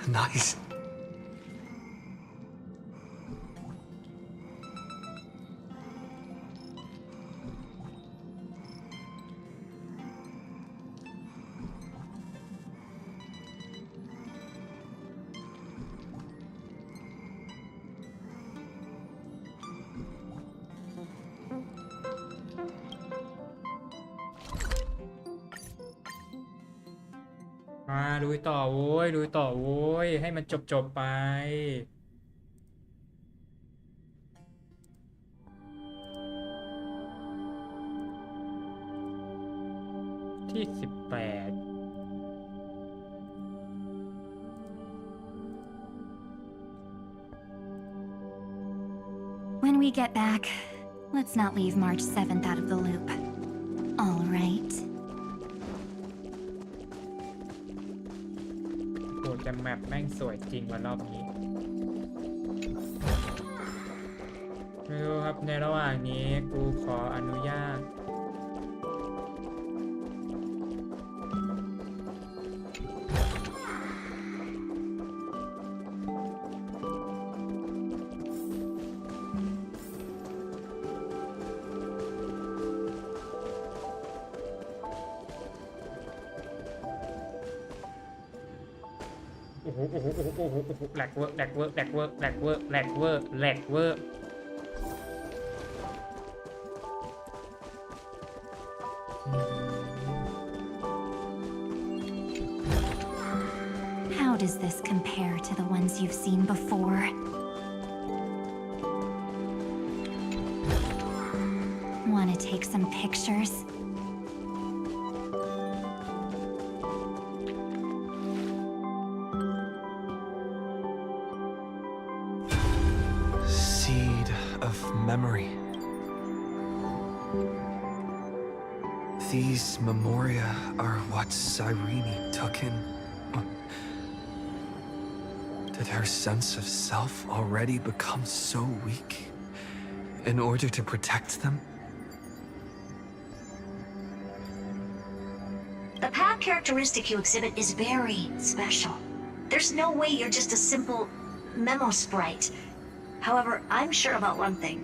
Nice. À, ลุยต่อโว้ยลุยต่อโว้ยให้มันจบไปที่18 When we get back, let's not leave March 7th out of the loop. All right. โหแต่แมปแม่งสวยจริงวันรอบนี้ไม่รู้ครับในระหว่างนี้กูขออนุญาตโอ้โหโอ้โหโอ้โหโอ้โหแหลกเวอร์แหลกเวอร์แหลกเวอร์แหลกเวอร์แหลกเวอร์แหลกเวอร์ How does this compare to the ones you've seen before? Want to take some pictures? Seed of memory. These memoria are what Cyrene took in. Did her sense of self already become so weak in order to protect them? The path characteristic you exhibit is very special. There's no way you're just a simple memo sprite. However, I'm sure about one thing.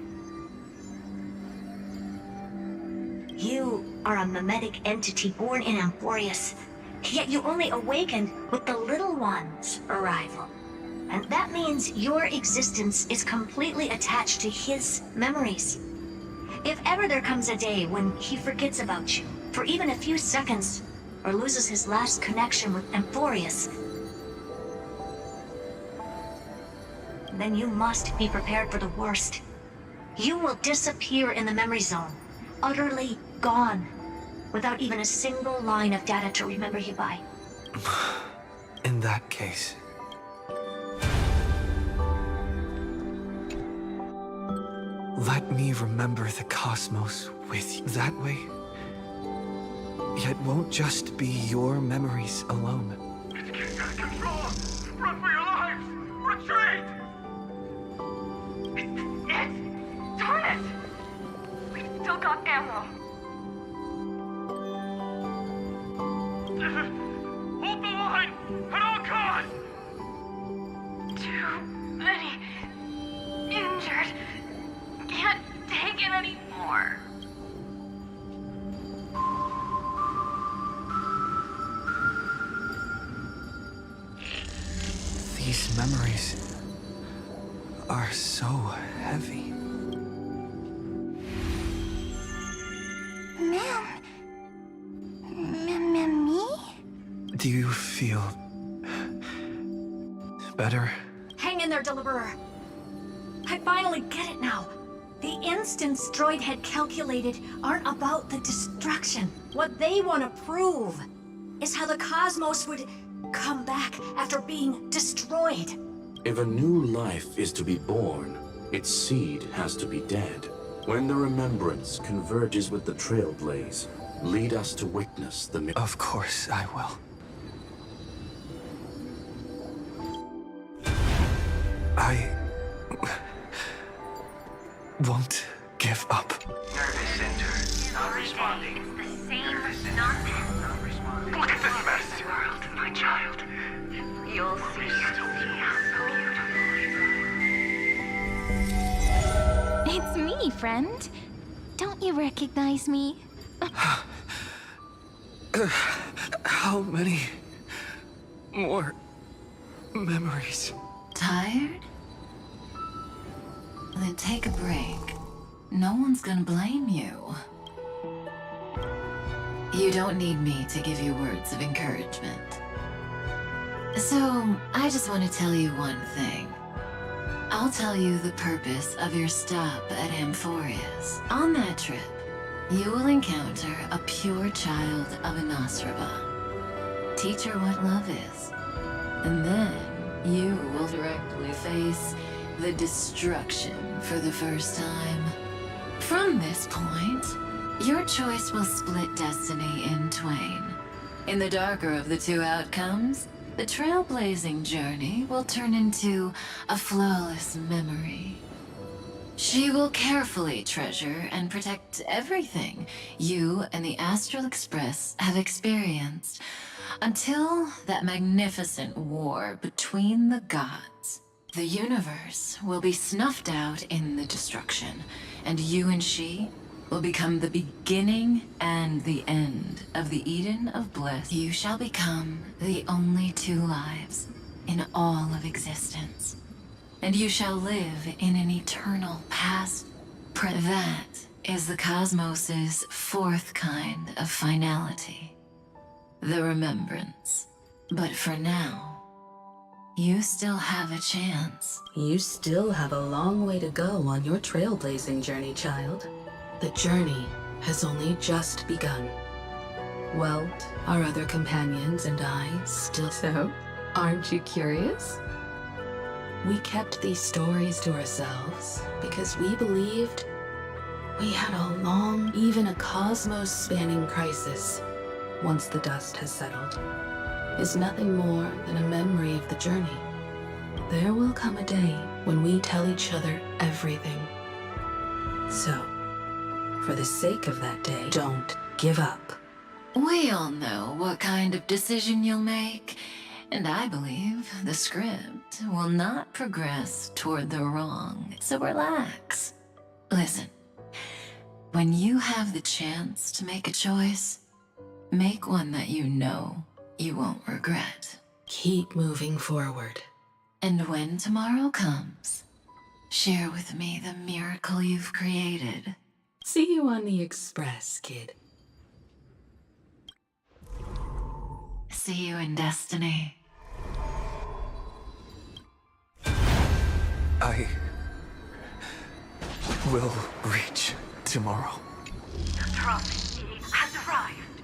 You are a mimetic entity born in Amphorius, yet you only awakened with the Little One's arrival. And that means your existence is completely attached to his memories. If ever there comes a day when he forgets about you for even a few seconds, or loses his last connection with Amphorius, then you must be prepared for the worst. You will disappear in the memory zone, utterly gone, without even a single line of data to remember you by. In that case, let me remember the cosmos with you. That way, it won't just be your memories alone. It's out of control! Run for your lives! Retreat! Darn it! We've still got ammo. Hold the line at all costs! Too many injured. Can't take it anymore. These memories are so heavy. Me? Do you feel better? Hang in there, Deliverer. I finally get it now. The instants Droid had calculated aren't about the destruction. What they want to prove is how the cosmos would come back after being destroyed. If a new life is to be born, its seed has to be dead. When the remembrance converges with the trailblaze, lead us to witness the... Of course I will. I won't give up. Nervous center not responding. It's the same nonsense. Not responding. Look at this mess. World, my child. You'll see how beautiful. It's me, friend. Don't you recognize me? How many more memories? Tired? Then take a break. No one's gonna blame you. You don't need me to give you words of encouragement. So, I just want to tell you one thing. I'll tell you the purpose of your stop at Amphorius. On that trip, you will encounter a pure child of Anastraba. Teach her what love is. And then you will directly face the destruction for the first time. From this point, your choice will split destiny in twain. In the darker of the two outcomes, the trailblazing journey will turn into a flawless memory. She will carefully treasure and protect everything you and the Astral Express have experienced until that magnificent war between the gods. The universe will be snuffed out in the destruction, and you and she will become the beginning and the end of the Eden of Bliss. You shall become the only two lives in all of existence, and you shall live in an eternal past. That is the cosmos's fourth kind of finality, the remembrance. But for now, you still have a chance. You still have a long way to go on your trailblazing journey, child. The journey has only just begun. Welt, our other companions, and I still... So, aren't you curious? We kept these stories to ourselves because we believed we had a long, even a cosmos-spanning crisis, once the dust has settled, is nothing more than a memory of the journey. There will come a day when we tell each other everything. So, for the sake of that day, don't give up. We all know what kind of decision you'll make, and I believe the script will not progress toward the wrong, so relax. Listen, when you have the chance to make a choice, make one that you know you won't regret. Keep moving forward. And when tomorrow comes, share with me the miracle you've created. See you on the Express, kid. See you in destiny. I will reach tomorrow. The prophet has arrived.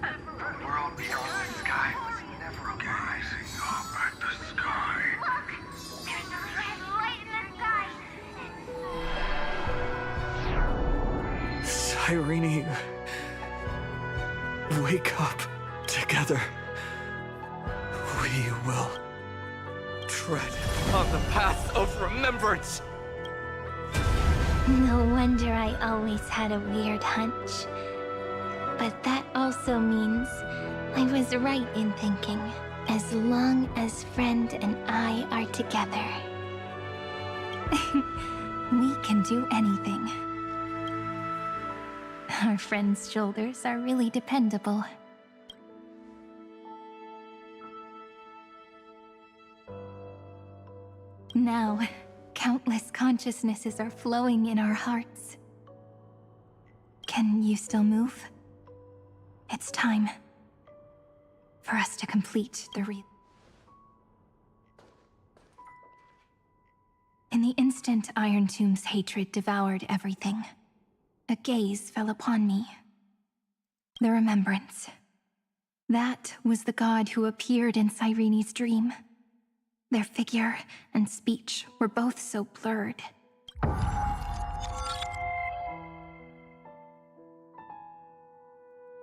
The world beyond the sky was never rising up at the sky. Look! There's a red light in the sky! Irene, wake up together. We will tread on the path of remembrance. No wonder I always had a weird hunch. But that also means I was right in thinking, as long as Friend and I are together, we can do anything. Our friend's shoulders are really dependable. Now, countless consciousnesses are flowing in our hearts. Can you still move? It's time for us to complete the In the instant Iron Tomb's hatred devoured everything, a gaze fell upon me. The remembrance. That was the god who appeared in Cyrene's dream. Their figure and speech were both so blurred.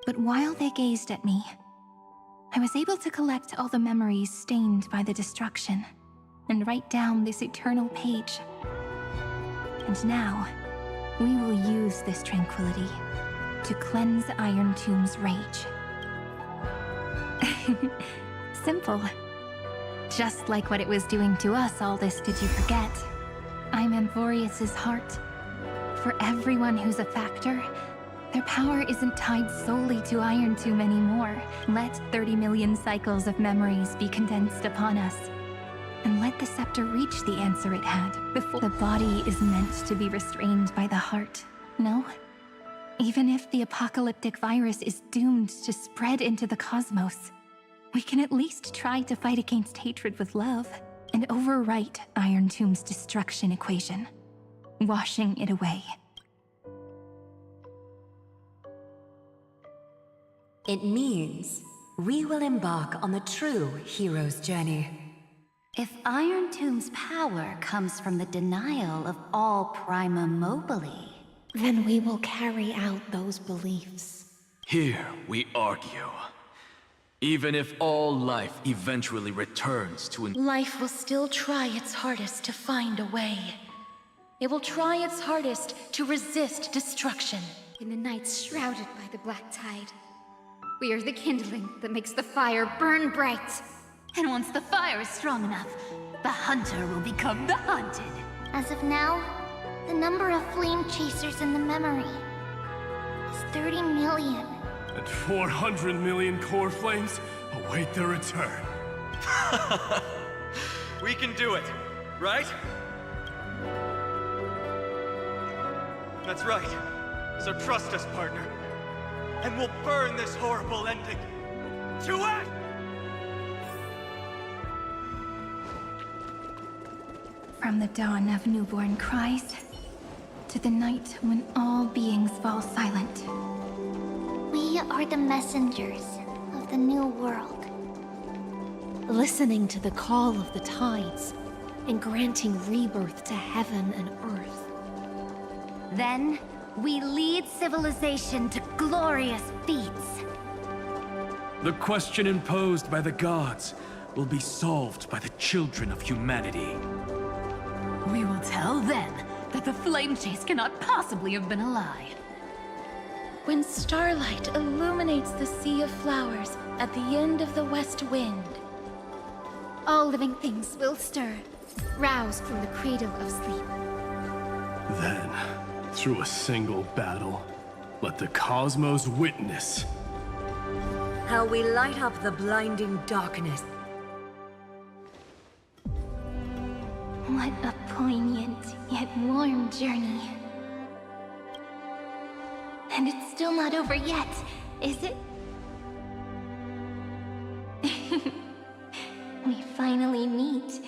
But while they gazed at me, I was able to collect all the memories stained by the destruction and write down this eternal page. And now, we will use this tranquility to cleanse Iron Tomb's rage. Simple. Just like what it was doing to us, all this did you forget? I'm Amphorius's heart. For everyone who's a factor, their power isn't tied solely to Iron Tomb anymore. Let 30 million cycles of memories be condensed upon us. And let the scepter reach the answer it had before. The body is meant to be restrained by the heart, no? Even if the apocalyptic virus is doomed to spread into the cosmos, we can at least try to fight against hatred with love and overwrite Iron Tomb's destruction equation, washing it away. It means we will embark on the true hero's journey. If Iron Tomb's power comes from the denial of all prima mobile, then we will carry out those beliefs. Here we argue. Even if all life eventually returns to Life will still try its hardest to find a way. It will try its hardest to resist destruction. In the nights shrouded by the black tide, we are the kindling that makes the fire burn bright. And once the fire is strong enough, the hunter will become the hunted. As of now, the number of flame chasers in the memory is 30 million. And 400 million core flames await their return. We can do it, right? That's right. So trust us, partner. And we'll burn this horrible ending. To act! From the dawn of newborn cries, to the night when all beings fall silent. We are the messengers of the new world. Listening to the call of the tides and granting rebirth to heaven and earth. Then, we lead civilization to glorious feats. The question imposed by the gods will be solved by the children of humanity. We will tell them that the flame chase cannot possibly have been a lie. When starlight illuminates the sea of flowers at the end of the west wind, All living things will stir, roused from the cradle of sleep. Then, through a single battle, let the cosmos witness how we light up the blinding darkness. What a poignant yet warm journey. And it's still not over yet, is it? We finally meet.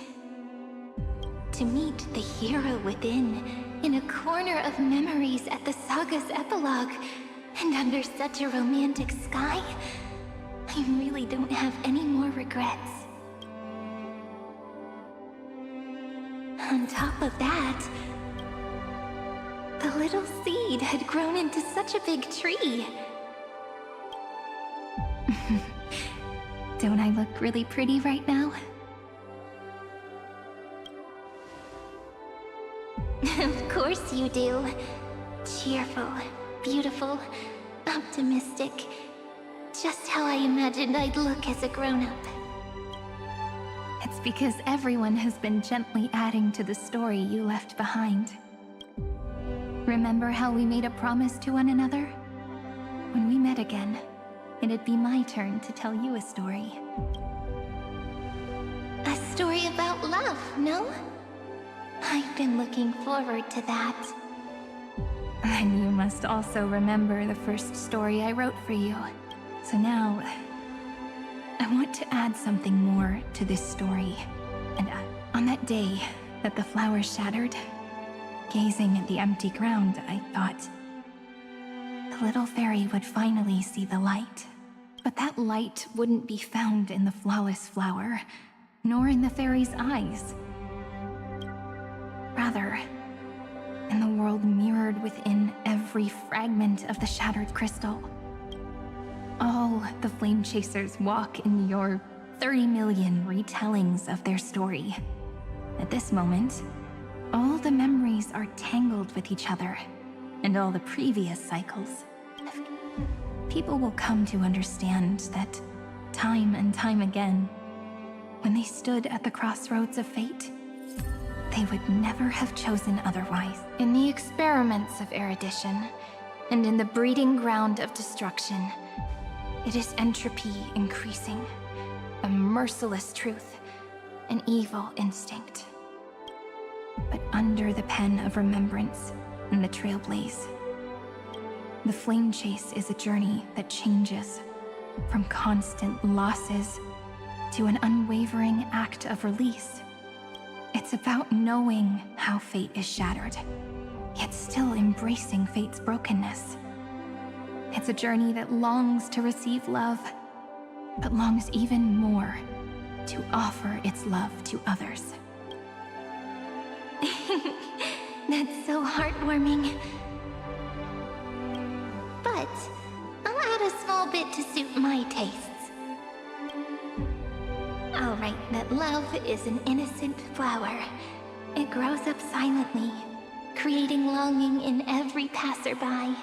To meet the hero within, in a corner of memories at the saga's epilogue, and under such a romantic sky, I really don't have any more regrets. On top of that, the little seed had grown into such a big tree. Don't I look really pretty right now? Of course you do. Cheerful, beautiful, optimistic. Just how I imagined I'd look as a grown-up. It's because everyone has been gently adding to the story you left behind. Remember how we made a promise to one another? When we met again, it'd be my turn to tell you a story. A story about love, no? I've been looking forward to that. And you must also remember the first story I wrote for you. So now, I want to add something more to this story. And on that day that the flowers shattered, gazing at the empty ground, I thought the little fairy would finally see the light. But that light wouldn't be found in the flawless flower, nor in the fairy's eyes. Rather, in the world mirrored within every fragment of the shattered crystal. All the flame chasers walk in your 30 million retellings of their story. At this moment, all the memories are tangled with each other, and all the previous cycles. People will come to understand that time and time again, when they stood at the crossroads of fate, they would never have chosen otherwise. In the experiments of erudition, and in the breeding ground of destruction, it is entropy increasing, a merciless truth, an evil instinct. But under the pen of remembrance and the trailblaze, the flame chase is a journey that changes from constant losses to an unwavering act of release. It's about knowing how fate is shattered, yet still embracing fate's brokenness. It's a journey that longs to receive love, but longs even more to offer its love to others. That's so heartwarming. But I'll add a small bit to suit my tastes. I'll write that love is an innocent flower. It grows up silently, creating longing in every passerby.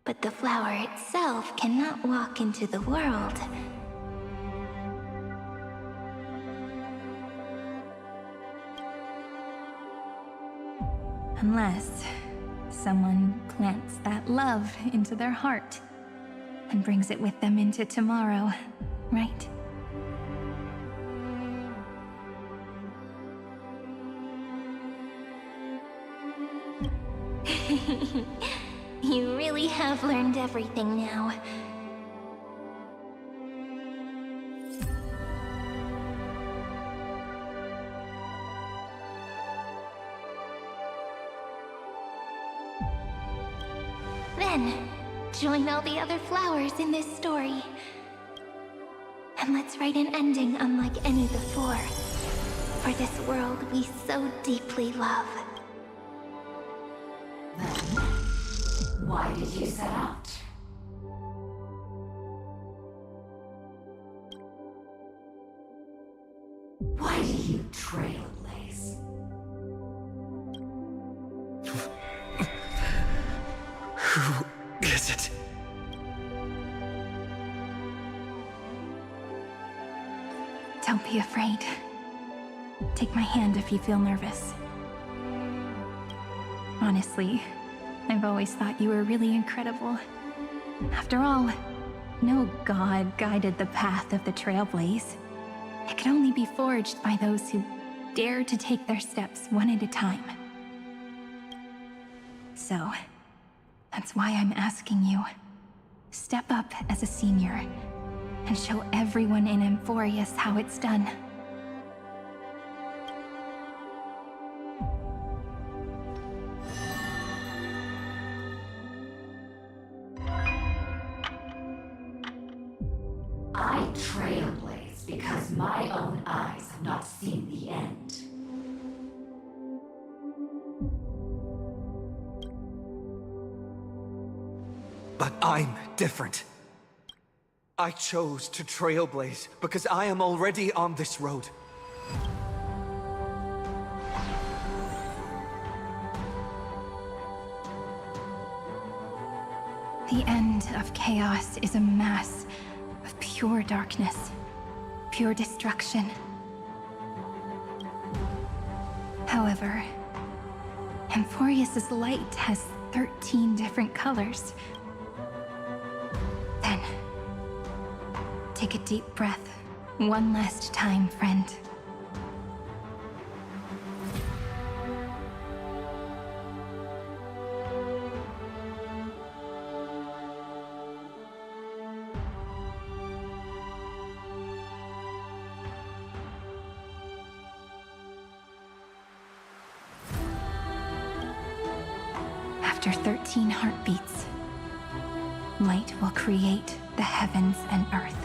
But the flower itself cannot walk into the world. Unless someone plants that love into their heart and brings it with them into tomorrow, right? You really have learned everything now. Then, join all the other flowers in this story. And let's write an ending unlike any before. For this world we so deeply love. Then, why did you set out? Why do you trailblaze? Who is it? Don't be afraid. Take my hand if you feel nervous. Honestly, I've always thought you were really incredible. After all, no god guided the path of the trailblaze. It could only be forged by those who dare to take their steps one at a time. So, that's why I'm asking you. Step up as a senior and show everyone in Amphorius how it's done. I trailblaze because my own eyes have not seen the end. But I'm different. I chose to trailblaze because I am already on this road. The end of chaos is a mass of pure darkness, pure destruction. However, Amphorius's light has 13 different colors. Then, take a deep breath, one last time, friend. After 13 heartbeats, light will create the heavens and earth.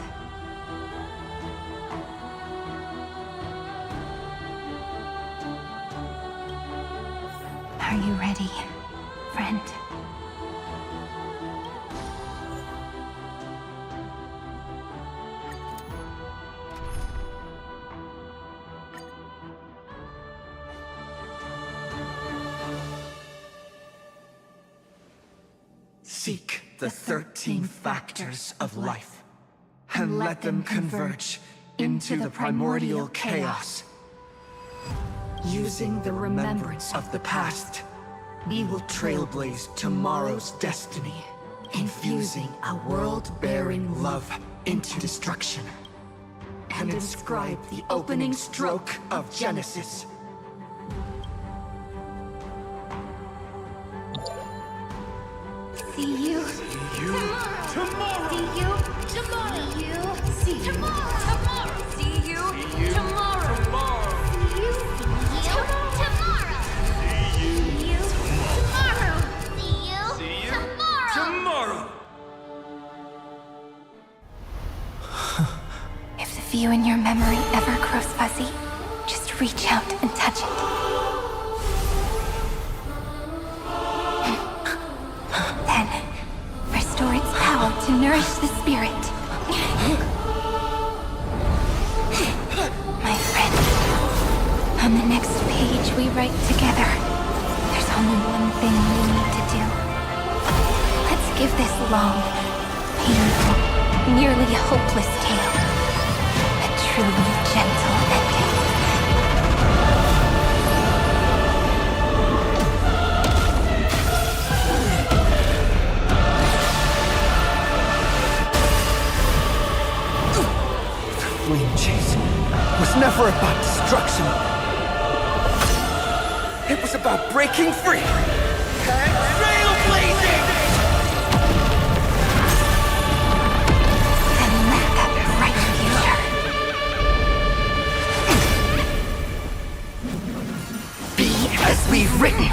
Are you ready, friend? Seek. the 13 factors of life and let them converge into the primordial chaos. Using the remembrance of the past, we will trailblaze tomorrow's destiny, infusing a world-bearing love into destruction, and inscribe the opening stroke of Genesis. See you tomorrow. See you tomorrow. See you tomorrow. See you tomorrow. See you tomorrow. See you tomorrow. See you tomorrow. If the view in your memory ever grows fuzzy, just reach out and touch it. Then, restore its power to nourish the spirit. My friend, on the next page we write together, there's only one thing we need to do. Let's give this long, painful, nearly hopeless tale a truly gentle ending. Flame chase was never about destruction. It was about breaking free and trailblazing! And let that bright future be as we've written.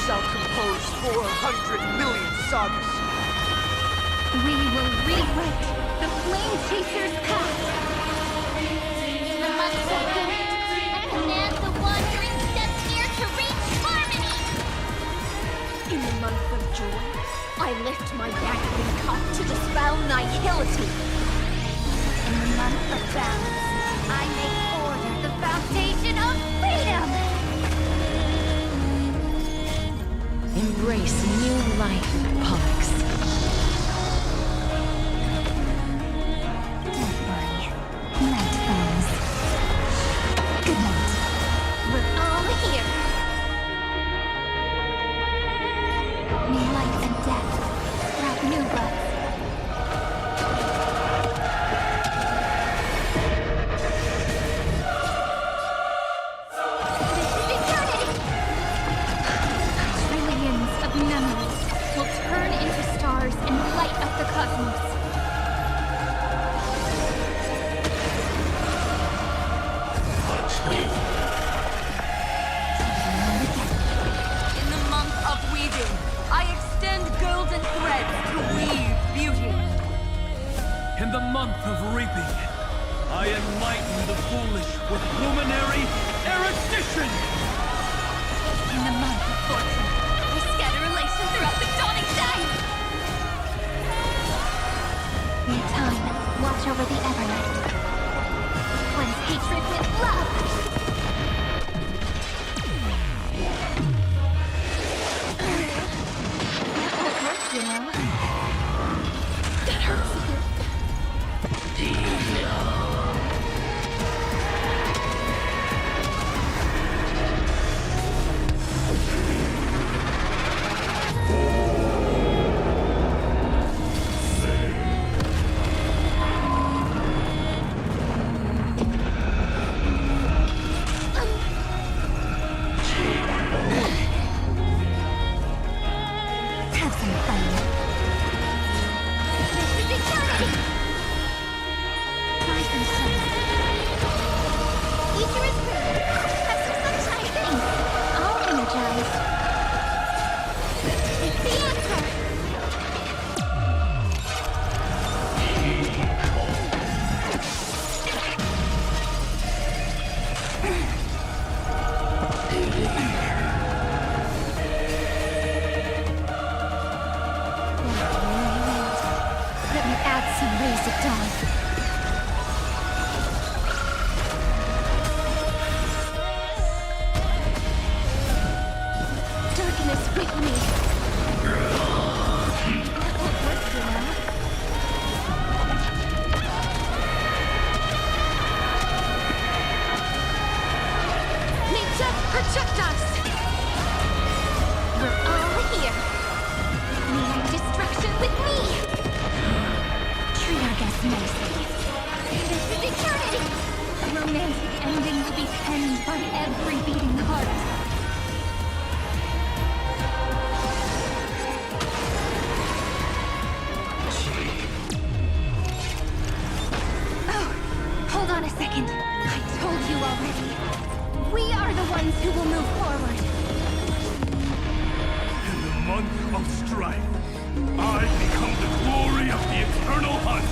Shall compose 400 million sagas. We will rewrite the Flame Chaser's path. In the months of good, I command the wandering steps here to reach harmony. In the month of joy, I lift my dangling cup to dispel nihility. In the month of balance, I make order the foundation of freedom. Embrace new life, Pollux. Don't worry. Night comes. Good night. We're all here. May life and death sprout new buds. Trillions of memories will turn into stars and light up the cosmos. In the month of weaving, I extend golden threads to weave beauty. In the month of reaping, I enlighten the foolish with luminary erudition. In the month of fortune, we scatter elation throughout the dawning day. In time, watch over the Evernight. Cleanse hatred with love. That won't hurt, you know. That hurts. Have some fun. This is eternity. Try some sun. Future is good. Have some sunshine. Thanks. I'll energize. It's the answer. Let me add some rays of dawn. endless mercy. This is eternity! A romantic ending will be penned by every beating heart. Oh, hold on a second. I told you already. We are the ones who will move forward. In the month of strife, I become the glory of the eternal hunt.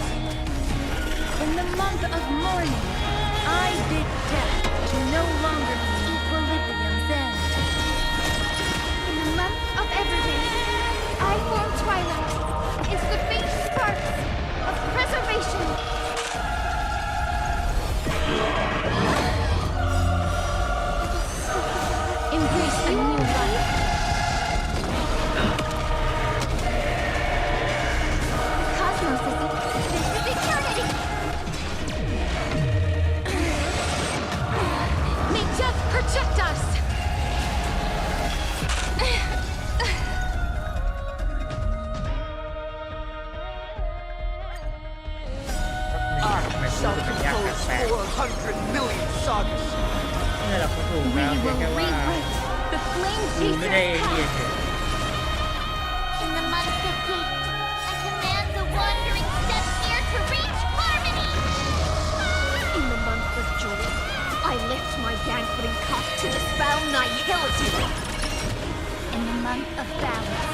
In the month of mourning, I bid death to no longer be equilibrium's end. In the month of Everday, I form twilight into the faint sparks of preservation. Embrace the new life. Cosmos this is eternity! May death protect us! Shall compose 400 million sagas. นี่แหละเขาถูก We แล้วเพียง will แค่ว่า rewrite the flame ดูไม่ได้ chaser's เรียน path. เฉย In the month of gate, I command the wandering steps here to reach harmony! In the month of joy, I lift my banqueting cup to dispel nihility. In the month of balance,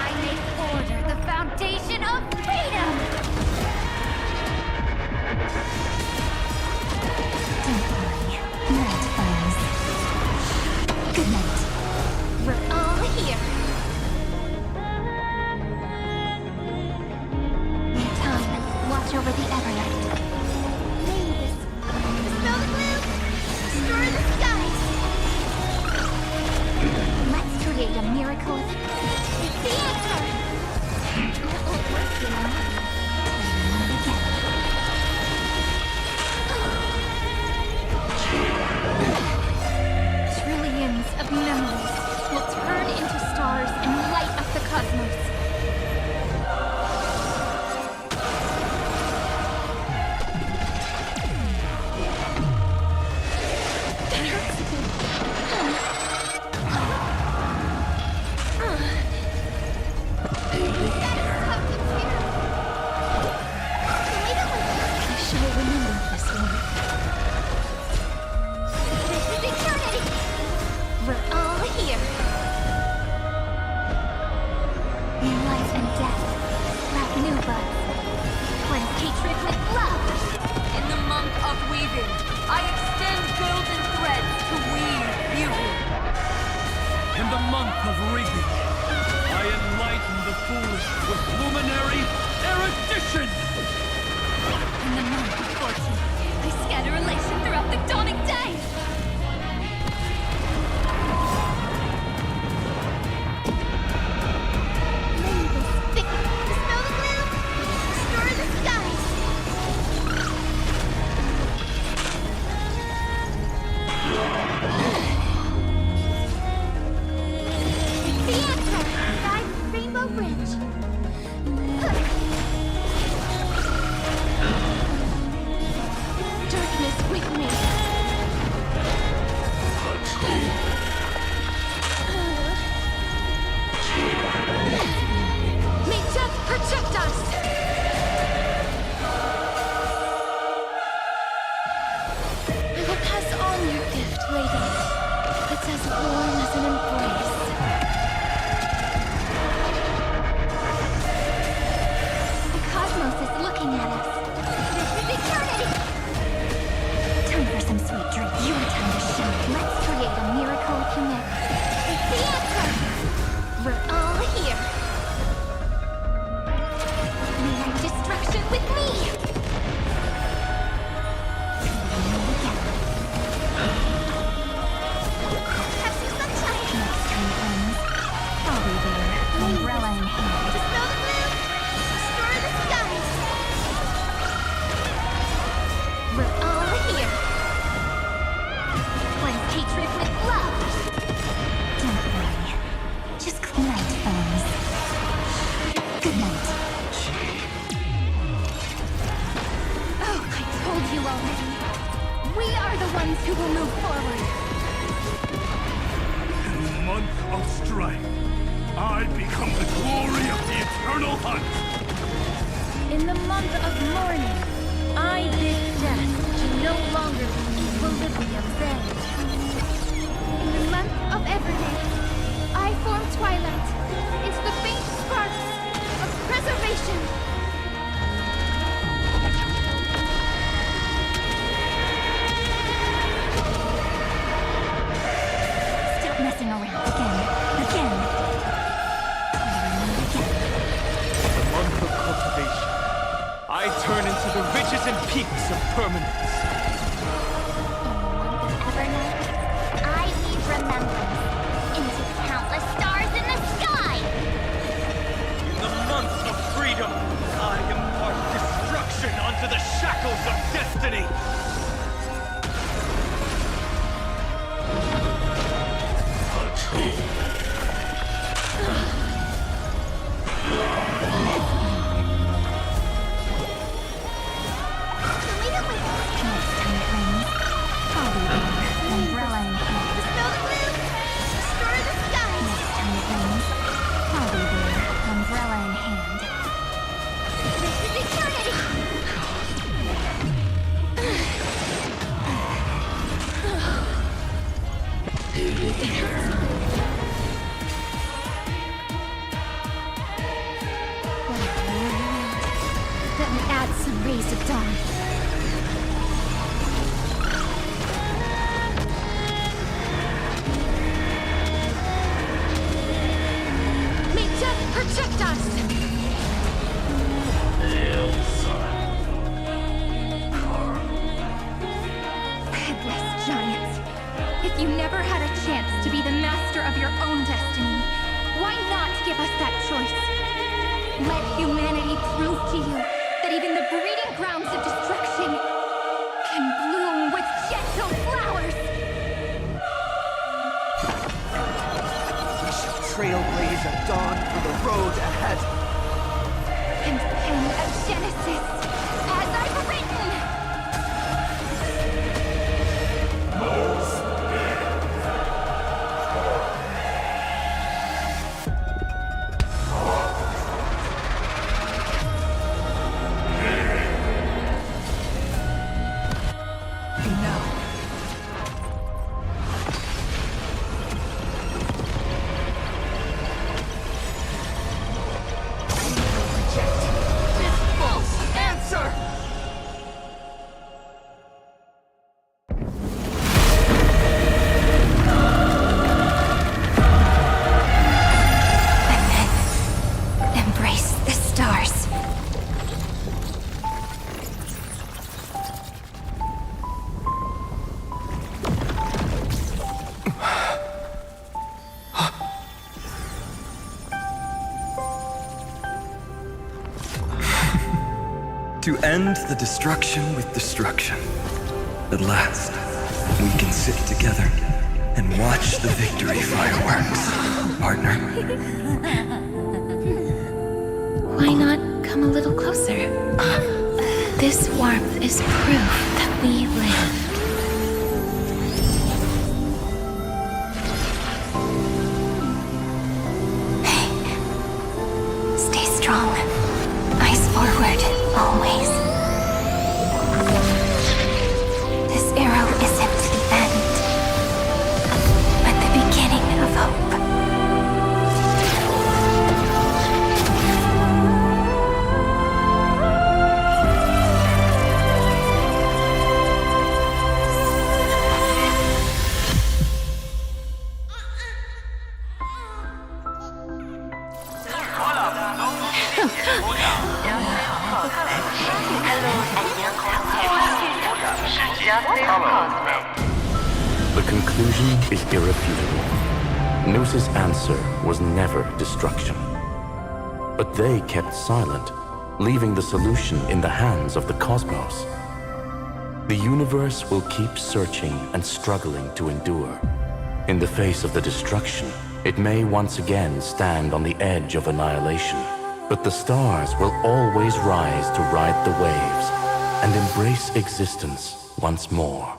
I make order the foundation of freedom! Don't worry, night falls. Good night. We're all here! Time, watch over the Evernight. Mavis, smell the blue! Restore the skies! Let's create a miracle of... It's the answer! That won't work, you know. Try it again. Trillions of memories will turn into stars and light up the cosmos. That hurts. I shall remember this one. This is eternity! We're all here. In life and death, sprout new buds. Cleanse hatred with love. In the month of weaving, I extend golden threads to weave beauty. In the month of reaping, I enlighten the foolish with luminary erudition! In the month of fortune, I scatter elation throughout the dawning day. Mavis, Vicky, smell the blue! Restore the skies! The answer! Guide Rainbow Bridge! Darkness with me. you already. We are the ones who will move forward. In the month of strife, I become the glory of the eternal hunt. In the month of mourning, I bid death to no longer be equilibrium's end. In the month of everyday, I form twilight into the faint sparks of preservation. Stop messing around again. In the month of cultivation, I turn into the ridges and peaks of permanence. Evernight, I weave remembrance into countless stars in the sky. In the month of freedom, I impart destruction onto the shackles of destiny. Umbrella in hand. Dispel the gloom, restore the skies. Next time it rains, I'll be there. Umbrella in hand. This is eternity. Let me add some rays of dawn. May death protect us! Headless giants. If you never had a chance to be the master of your own destiny, why not give us that choice? Let humanity prove to you that even the breeding grounds of destruction can bloom with gentle flowers! We shall trailblaze at dawn for the road ahead. And pen a Genesis, as I've written! Embrace the stars. To end the destruction with destruction. At last, we can sit together and watch the victory fireworks, partner. Why not come a little closer? This warmth is proof that we live. Stay strong. Eyes forward, always. This arrow isn't the end, but the beginning of hope. The conclusion is irrefutable. Noose's answer was never destruction. But they kept silent, leaving the solution in the hands of the cosmos. The universe will keep searching and struggling to endure. In the face of the destruction, it may once again stand on the edge of annihilation. But the stars will always rise to ride the waves, and embrace existence once more.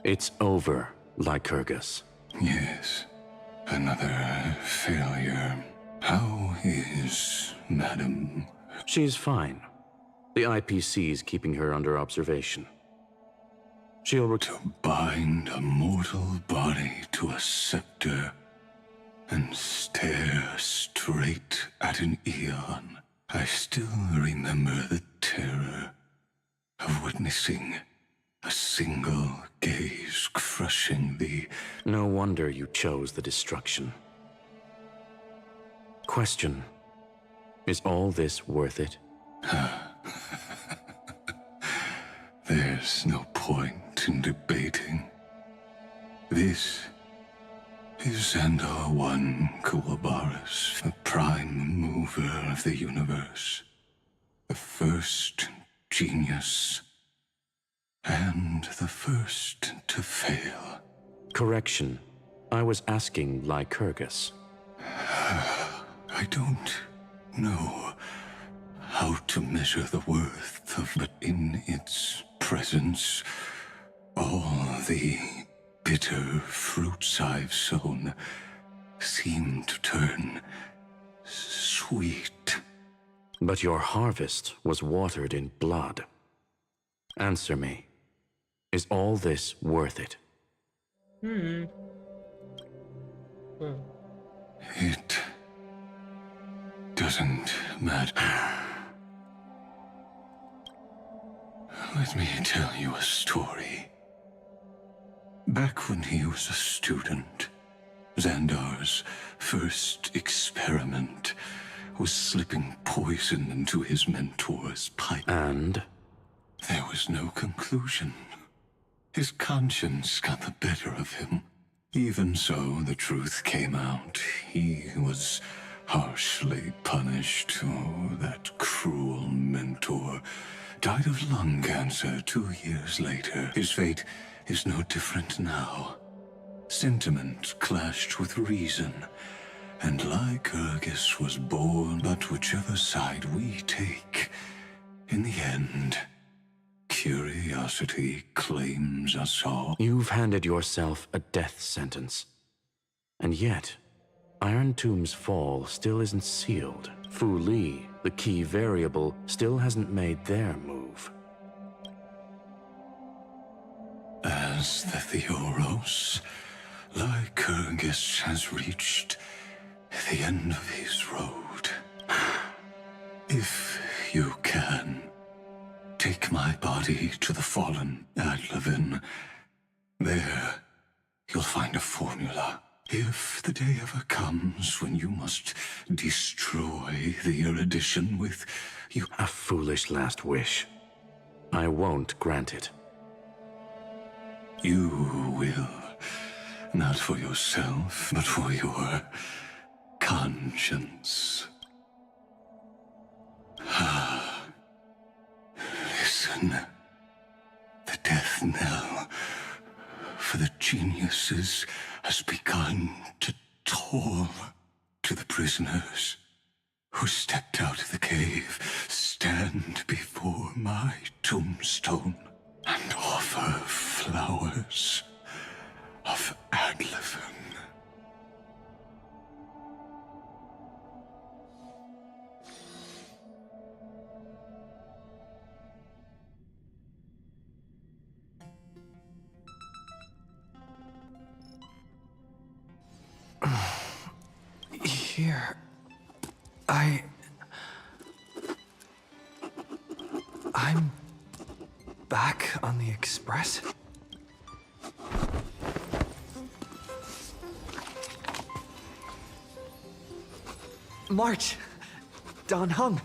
It's over, Lycurgus. Yes, another failure. How is Madam? She's fine. The IPC is keeping her under observation. She'll to bind a mortal body to a scepter and stare straight at an eon. I still remember the terror of witnessing a single gaze crushing the... No wonder you chose the destruction. Question: is all this worth it? There's no point in debating. This is Xandar One Kuwabaris, the prime mover of the universe, the first genius, and the first to fail. Correction. I was asking Lycurgus. I don't know how to measure the worth of, but in its presence, all the bitter fruits I've sown seem to turn sweet. But your harvest was watered in blood. Answer me. Is all this worth it? It doesn't matter. Let me tell you a story. Back when he was a student, Xandar's first experiment was slipping poison into his mentor's pipe. And? There was no conclusion. His conscience got the better of him. Even so, the truth came out. He was harshly punished. Oh, that cruel mentor died of lung cancer 2 years later. His fate is no different now. Sentiment clashed with reason, and Lycurgus was born. But whichever side we take, in the end, curiosity claims us all. You've handed yourself a death sentence. And yet, Iron Tomb's fall still isn't sealed. Fu Li, the key variable, still hasn't made their move. As the Theoros, Lycurgus has reached the end of his road. If you can, take my body to the fallen Adlevin. There, you'll find a formula. If the day ever comes when you must destroy the erudition with you... A foolish last wish. I won't grant it. You will. Not for yourself, but for your conscience. Listen. The death knell for the geniuses has begun to toll. To the prisoners who stepped out of the cave, stand before my tombstone and offer flowers of Adlevin. Here, I'm back on the express? March! Don Hung!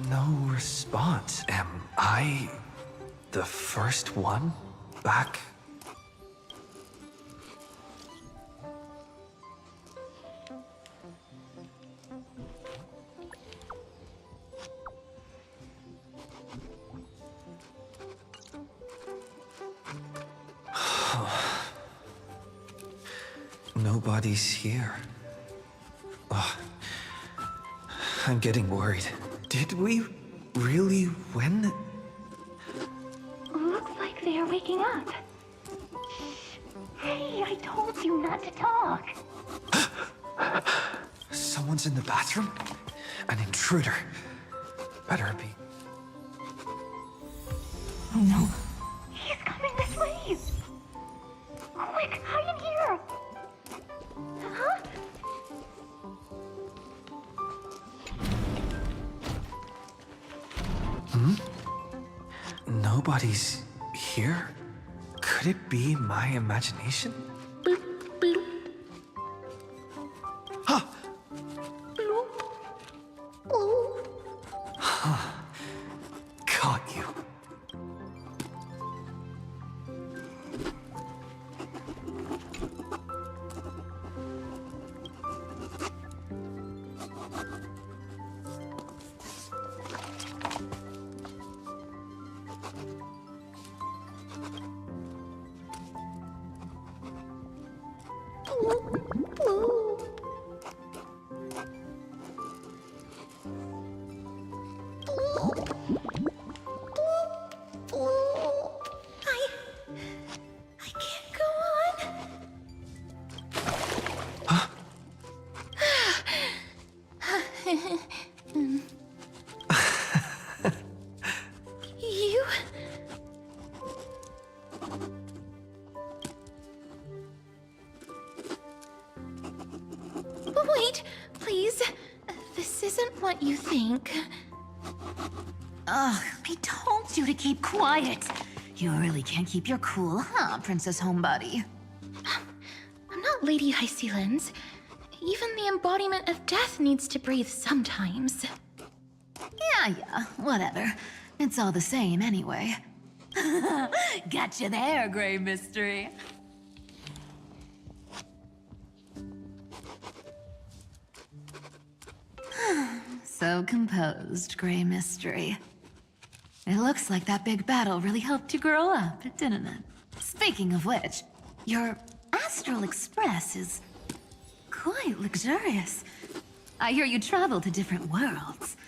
No response. Am I the first one back? Nobody's here. Oh, I'm getting worried. Did we really win? Looks like they are waking up. Hey, I told you not to talk. Someone's in the bathroom? An intruder. Better be. Oh no. He's coming this way. Quick, hide in here. Huh? Nobody's here? Could it be my imagination? Huh. Huh. Caught you. I can't go on. You? Wait, please. This isn't what you think. Ugh, I told you to keep quiet. You really can't keep your cool, huh, Princess Homebody? I'm not Lady High Sealands. Even the embodiment of death needs to breathe sometimes. Yeah, whatever. It's all the same anyway. Gotcha there, Grey Mystery. So composed, Grey Mystery. It looks like that big battle really helped you grow up, didn't it? Speaking of which, your Astral Express is quite luxurious. I hear you travel to different worlds.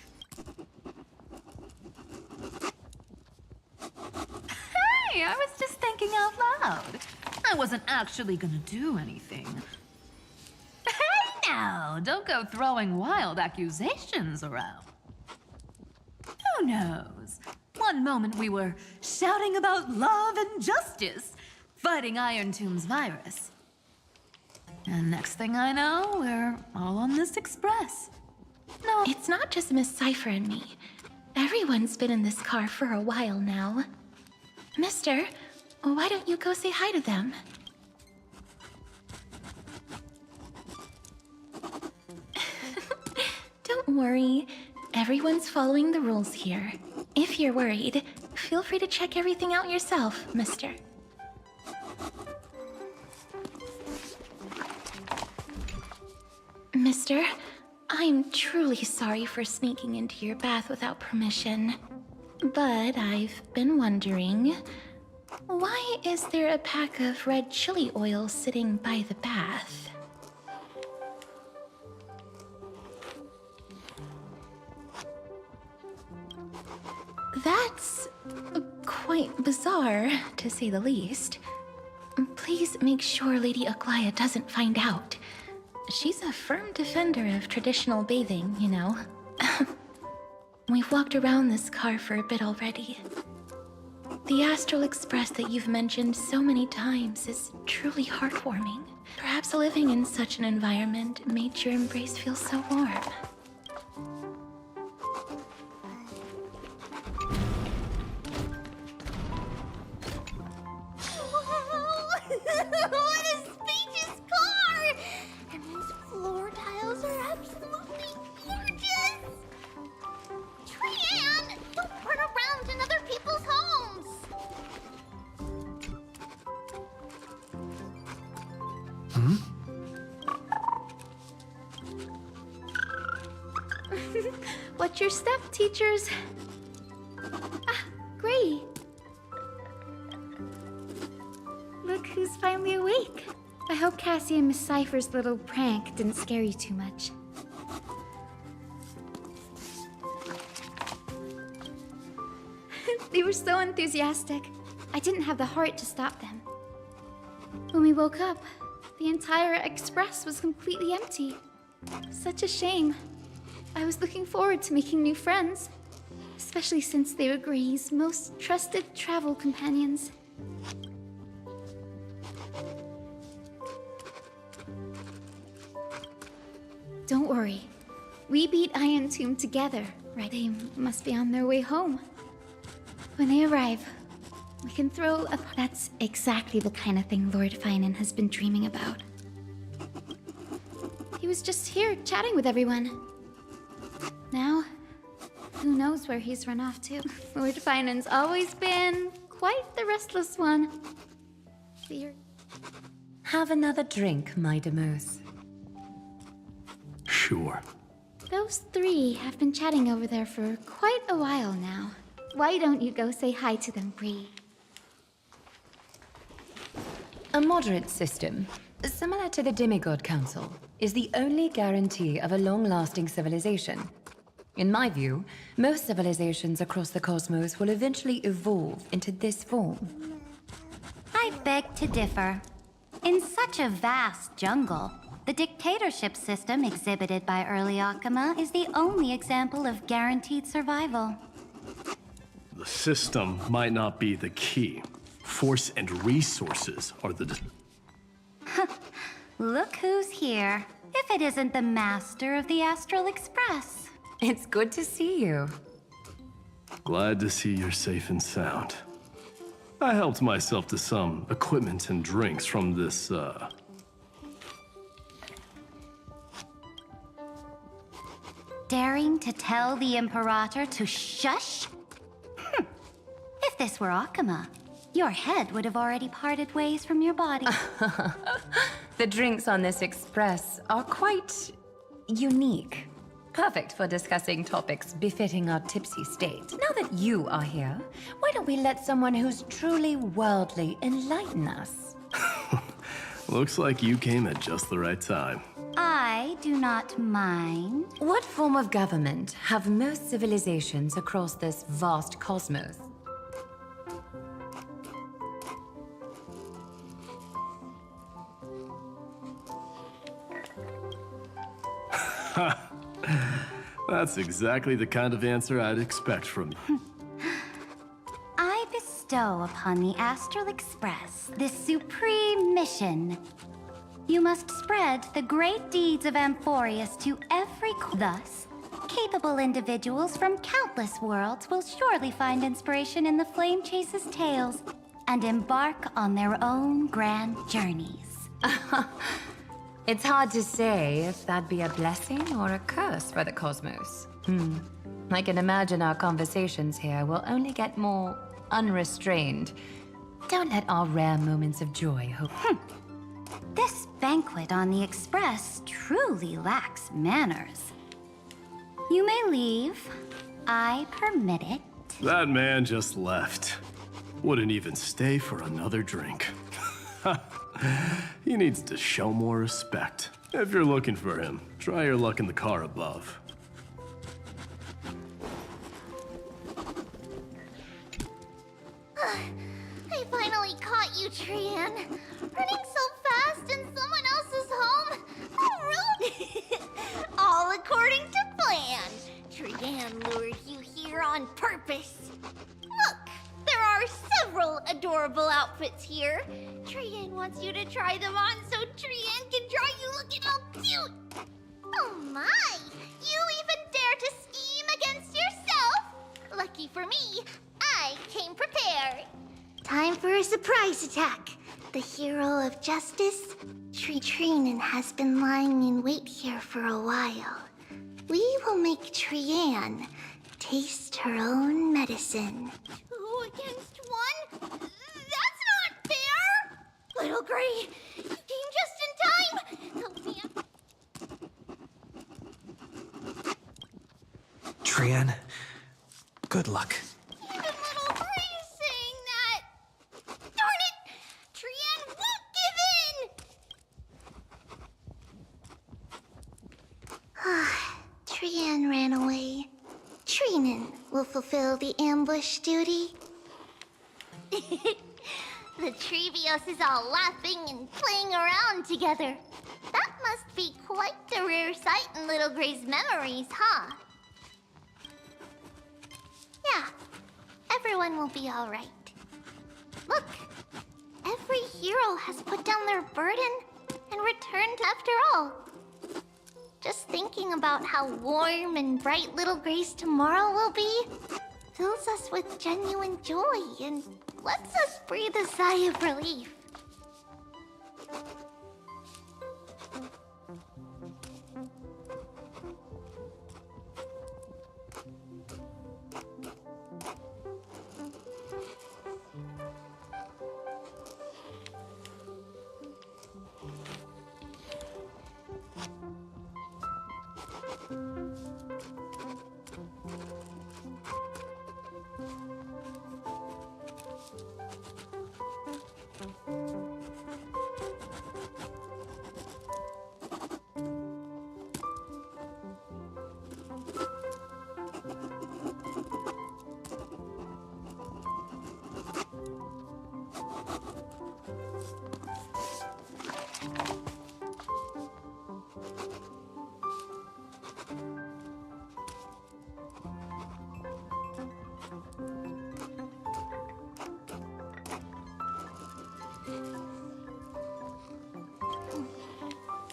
Hey, I was just thinking out loud. I wasn't actually gonna do anything. Hey now, don't go throwing wild accusations around. Who knows? One moment we were shouting about love and justice, fighting Iron Tomb's virus. And next thing I know, we're all on this express. No, it's not just Miss Cypher and me. Everyone's been in this car for a while now. Mister, why don't you go say hi to them? Don't worry. Everyone's following the rules here. If you're worried, feel free to check everything out yourself, mister. Mister, I'm truly sorry for sneaking into your bath without permission. But I've been wondering, why is there a pack of red chili oil sitting by the bath? That's quite bizarre, to say the least. Please make sure Lady Aglaya doesn't find out. She's a firm defender of traditional bathing, you know. We've walked around this car for a bit already. The Astral Express that you've mentioned so many times is truly heartwarming. Perhaps living in such an environment made your embrace feel so warm. What a spacious car! And these floor tiles are absolutely gorgeous! Trian, don't run around in other people's homes! What's your step, teachers? Ah, Grady. Look who's finally awake. I hope Cassie and Miss Cypher's little prank didn't scare you too much. They were so enthusiastic. I didn't have the heart to stop them. When we woke up, the entire express was completely empty. Such a shame. I was looking forward to making new friends, especially since they were Gray's most trusted travel companions. Don't worry. We beat Iron Tomb together, right? They must be on their way home. When they arrive, we can throw a... That's exactly the kind of thing Lord Finan has been dreaming about. He was just here chatting with everyone. Now, who knows where he's run off to? Lord Finan's always been quite the restless one. Have another drink, my Demos. Sure. Those three have been chatting over there for quite a while now. Why don't you go say hi to them, Bree? A moderate system, similar to the Demigod Council, is the only guarantee of a long-lasting civilization. In my view, most civilizations across the cosmos will eventually evolve into this form. I beg to differ. In such a vast jungle, the dictatorship system exhibited by early Akama is the only example of guaranteed survival. The system might not be the key. Force and resources are the... Look who's here. If it isn't the master of the Astral Express. It's good to see you. Glad to see you're safe and sound. I helped myself to some equipment and drinks from this, Daring to tell the Imperator to shush? If this were Akama, your head would have already parted ways from your body. The drinks on this express are quite unique. Perfect for discussing topics befitting our tipsy state. Now that you are here, why don't we let someone who's truly worldly enlighten us? Looks like you came at just the right time. I do not mind. What form of government have most civilizations across this vast cosmos? That's exactly the kind of answer I'd expect from you. I bestow upon the Astral Express this supreme mission. You must spread the great deeds of Amphorius to every Thus, capable individuals from countless worlds will surely find inspiration in the Flame Chase's tales and embark on their own grand journeys. It's hard to say if that'd be a blessing or a curse for the cosmos. I can imagine our conversations here will only get more unrestrained. Don't let our rare moments of joy hope. This banquet on the Express truly lacks manners. You may leave. I permit it. That man just left. Wouldn't even stay for another drink. He needs to show more respect. If you're looking for him, try your luck in the car above. I finally caught you, Trian. Running so fast in someone else's home. How rude! All according to plan. Trian lured you here on purpose. Look, there are several adorable outfits here. Trian wants you to try them on so Trian can draw you looking all cute. Oh my! You even dare to scheme against yourself? Lucky for me, I came prepared. Time for a surprise attack. the hero of justice, Trinen has been lying in wait here for a while. We will make Trian taste her own medicine. 2 against 1? That's not fair! Little Gray, you came just in time! Help me out. Trian, good luck. Even Little Gray is saying that! Darn it! Trian won't give in! Trian ran away. Trinen will fulfill the ambush duty. The Trevios is all laughing and playing around together. That must be quite a rare sight in Little Gray's memories, huh? Yeah, everyone will be all right. Look, every hero has put down their burden and returned after all. Just thinking about how warm and bright Little Gray's tomorrow will be fills us with genuine joy and lets us breathe a sigh of relief.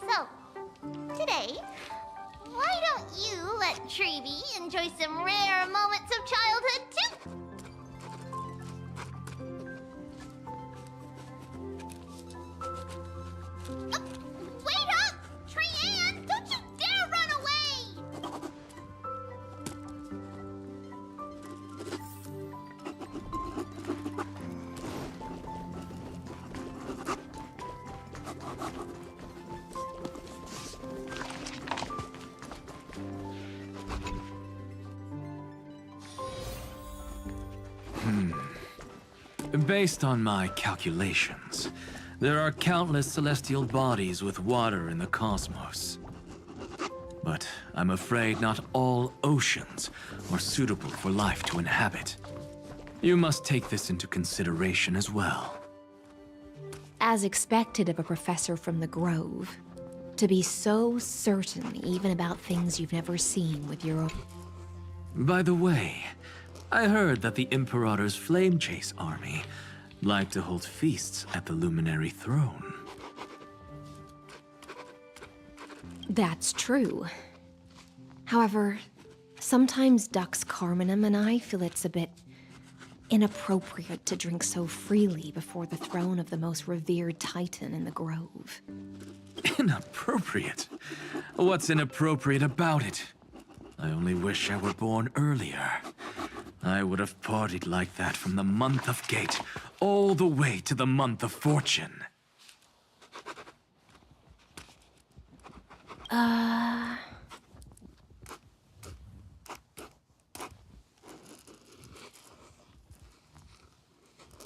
So, today, why don't you let Trevi enjoy some rare moments of childhood too? Wait up! Trian, don't you dare run away! Based on my calculations, there are countless celestial bodies with water in the cosmos. But I'm afraid not all oceans are suitable for life to inhabit. You must take this into consideration as well. As expected of a professor from the Grove, to be so certain even about things you've never seen with your own... By the way, I heard that the Imperator's Flame Chase army like to hold feasts at the Luminary Throne. That's true. However, sometimes Dux Carminum and I feel it's a bit inappropriate to drink so freely before the throne of the most revered Titan in the Grove. Inappropriate? What's inappropriate about it? I only wish I were born earlier. I would have partied like that from the month of Gate all the way to the month of Fortune.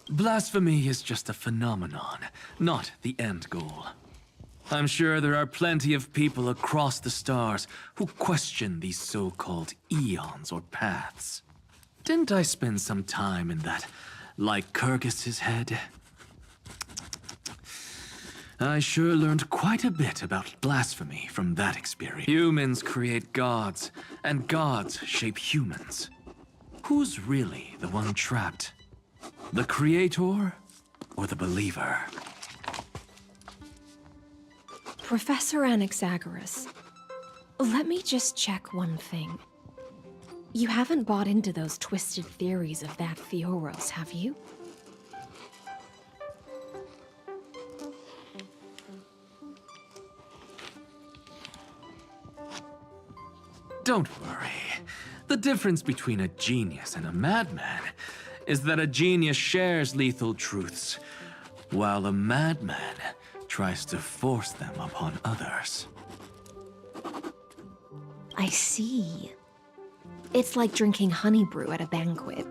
Blasphemy is just a phenomenon, not the end goal. I'm sure there are plenty of people across the stars who question these so-called eons or paths. Didn't I spend some time in that Lycurgus's head? I sure learned quite a bit about blasphemy from that experience. Humans create gods, and gods shape humans. Who's really the one trapped? The creator or the believer? Professor Anaxagoras, let me just check one thing. You haven't bought into those twisted theories of that Theoros, have you? Don't worry. The difference between a genius and a madman is that a genius shares lethal truths, while a madman tries to force them upon others. I see. It's like drinking honey brew at a banquet.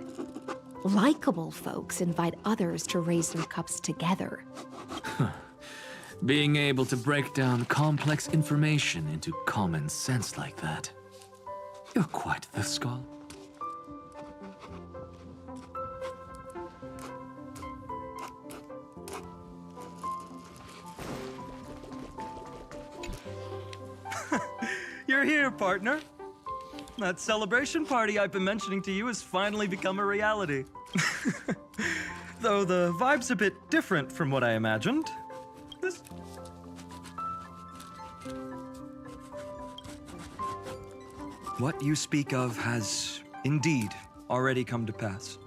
Likeable folks invite others to raise their cups together. Being able to break down complex information into common sense like that. You're quite the scholar. You're here, partner. That celebration party I've been mentioning to you has finally become a reality. Though the vibe's a bit different from what I imagined. What you speak of has indeed already come to pass.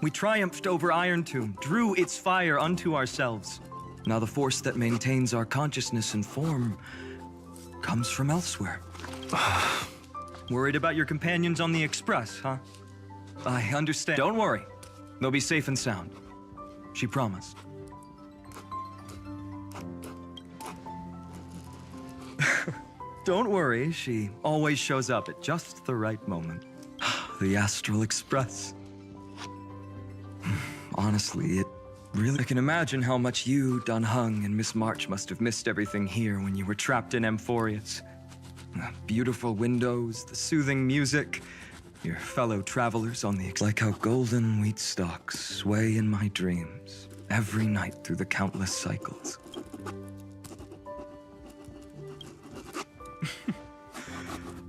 We triumphed over Iron Tomb, drew its fire unto ourselves. Now the force that maintains our consciousness and form comes from elsewhere. Worried about your companions on the Express, huh? I understand. Don't worry. They'll be safe and sound. She promised. Don't worry, she always shows up at just the right moment. The Astral Express. Honestly, it really... I can imagine how much you, Dunhung, and Miss March must have missed everything here when you were trapped in Amphorius. The beautiful windows, the soothing music, your fellow travelers on the... Like how golden wheat stalks sway in my dreams every night through the countless cycles.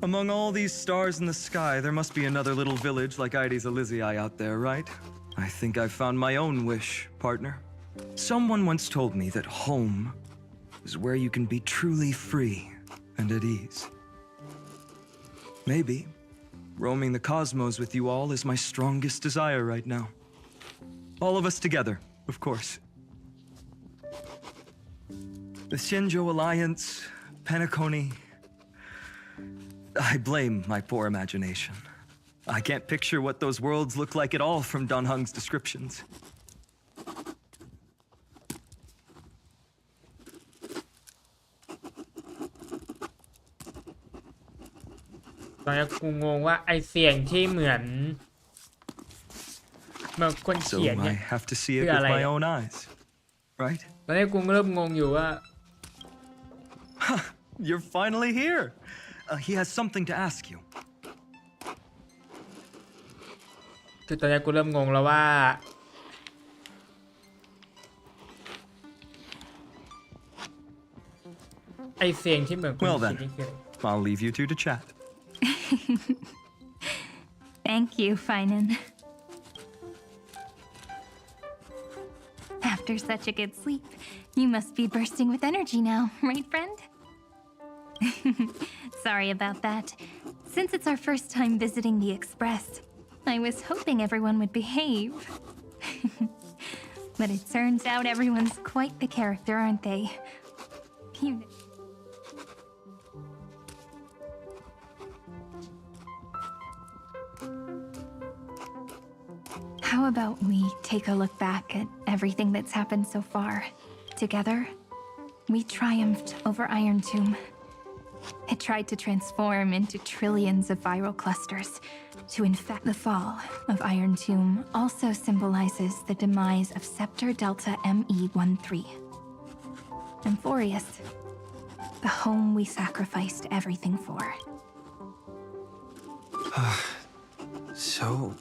Among all these stars in the sky, there must be another little village like Ides Elysiae out there, right? I think I've found my own wish, partner. Someone once told me that home is where you can be truly free and at ease. Maybe roaming the cosmos with you all is my strongest desire right now. All of us together, of course. The Shinjo Alliance, Penacony... I blame my poor imagination. I can't picture what those worlds look like at all from Dunhung's descriptions. ตอนนี้กูงงว่าไอเสียงที่เหมือนคนเขียนเนี่ย So I have to see it with my own eyes, right? ตอนนี้กูเริ่มงงอยู่ว่า You're finally here. He has something to ask you. คือตอนนี้กูเริ่มงงแล้วว่าไอเสียงที่เหมือนคน Well เขียน then, นี่คือ I'll leave you two to chat. Thank you, Finan. After such a good sleep, you must be bursting with energy now, right, friend? Sorry about that. Since it's our first time visiting the Express, I was hoping everyone would behave. But it turns out everyone's quite the character, aren't they? How about we take a look back at everything that's happened so far? Together, we triumphed over Iron Tomb. It tried to transform into trillions of viral clusters to infect. The fall of Iron Tomb also symbolizes the demise of Scepter Delta ME13. Amphorius, the home we sacrificed everything for. So,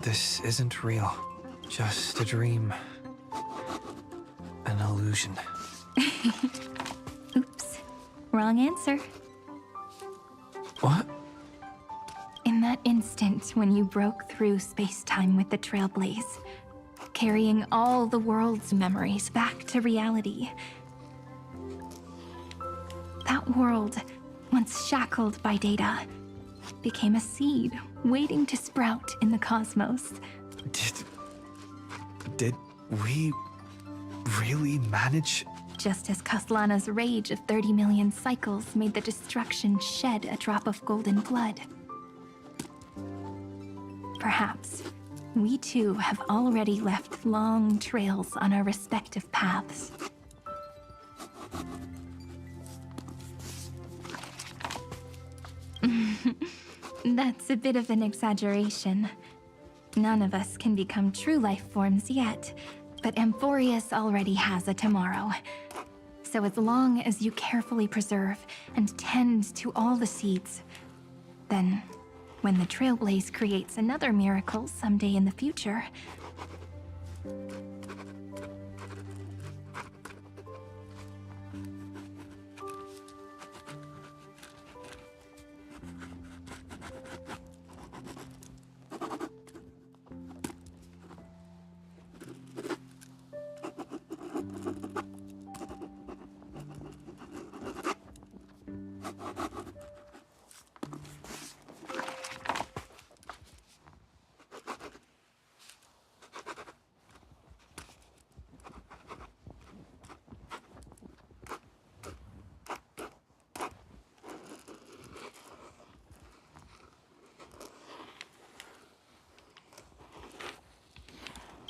this isn't real. Just a dream. An illusion. Oops. Wrong answer. What? In that instant when you broke through space-time with the Trailblaze, carrying all the world's memories back to reality, that world, once shackled by data, became a seed waiting to sprout in the cosmos. Did we really manage just as Kaslana's rage of 30 million cycles made the destruction shed a drop of golden blood. Perhaps we too have already left long trails on our respective paths. That's a bit of an exaggeration. None of us can become true life forms yet, but Amphorius already has a tomorrow. So as long as you carefully preserve and tend to all the seeds, then when the Trailblaze creates another miracle someday in the future,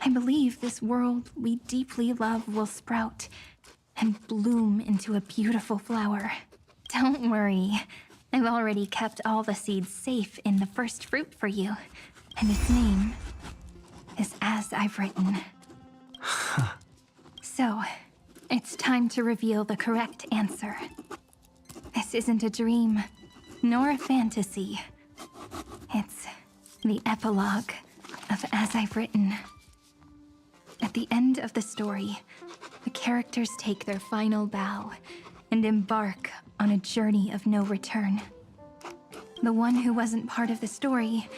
I believe this world we deeply love will sprout and bloom into a beautiful flower. Don't worry, I've already kept all the seeds safe in the first fruit for you, and its name is As I've Written. So, it's time to reveal the correct answer. This isn't a dream, nor a fantasy. It's the epilogue of As I've Written. At the end of the story, the characters take their final bow and embark on a journey of no return. The one who wasn't part of the story,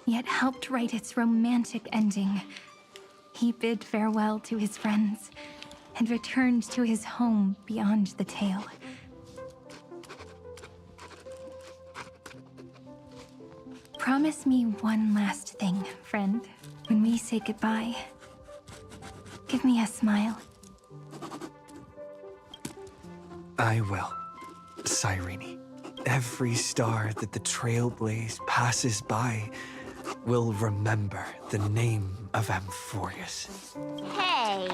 yet helped write its romantic ending. He bid farewell to his friends and returned to his home beyond the tale. Promise me one last thing, friend, when we say goodbye. Give me a smile. I will, Cyrene. Every star that the Trailblaze passes by will remember the name of Amphorius. Hey,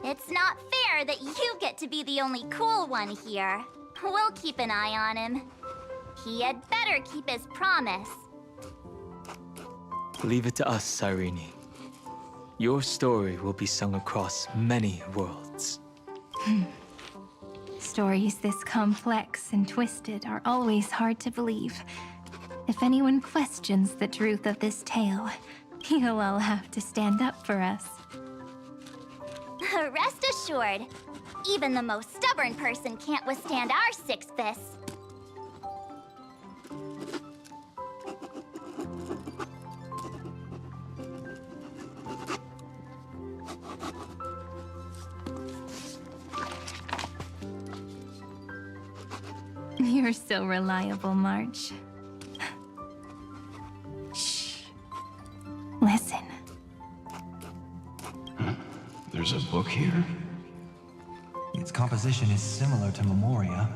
it's not fair that you get to be the only cool one here. We'll keep an eye on him. He had better keep his promise. Leave it to us, Cyrene. Your story will be sung across many worlds. Stories this complex and twisted are always hard to believe. If anyone questions the truth of this tale, you'll all have to stand up for us. Rest assured, even the most stubborn person can't withstand our six fists. You're so reliable, March. Shh. Listen. There's a book here? Its composition is similar to Memoria,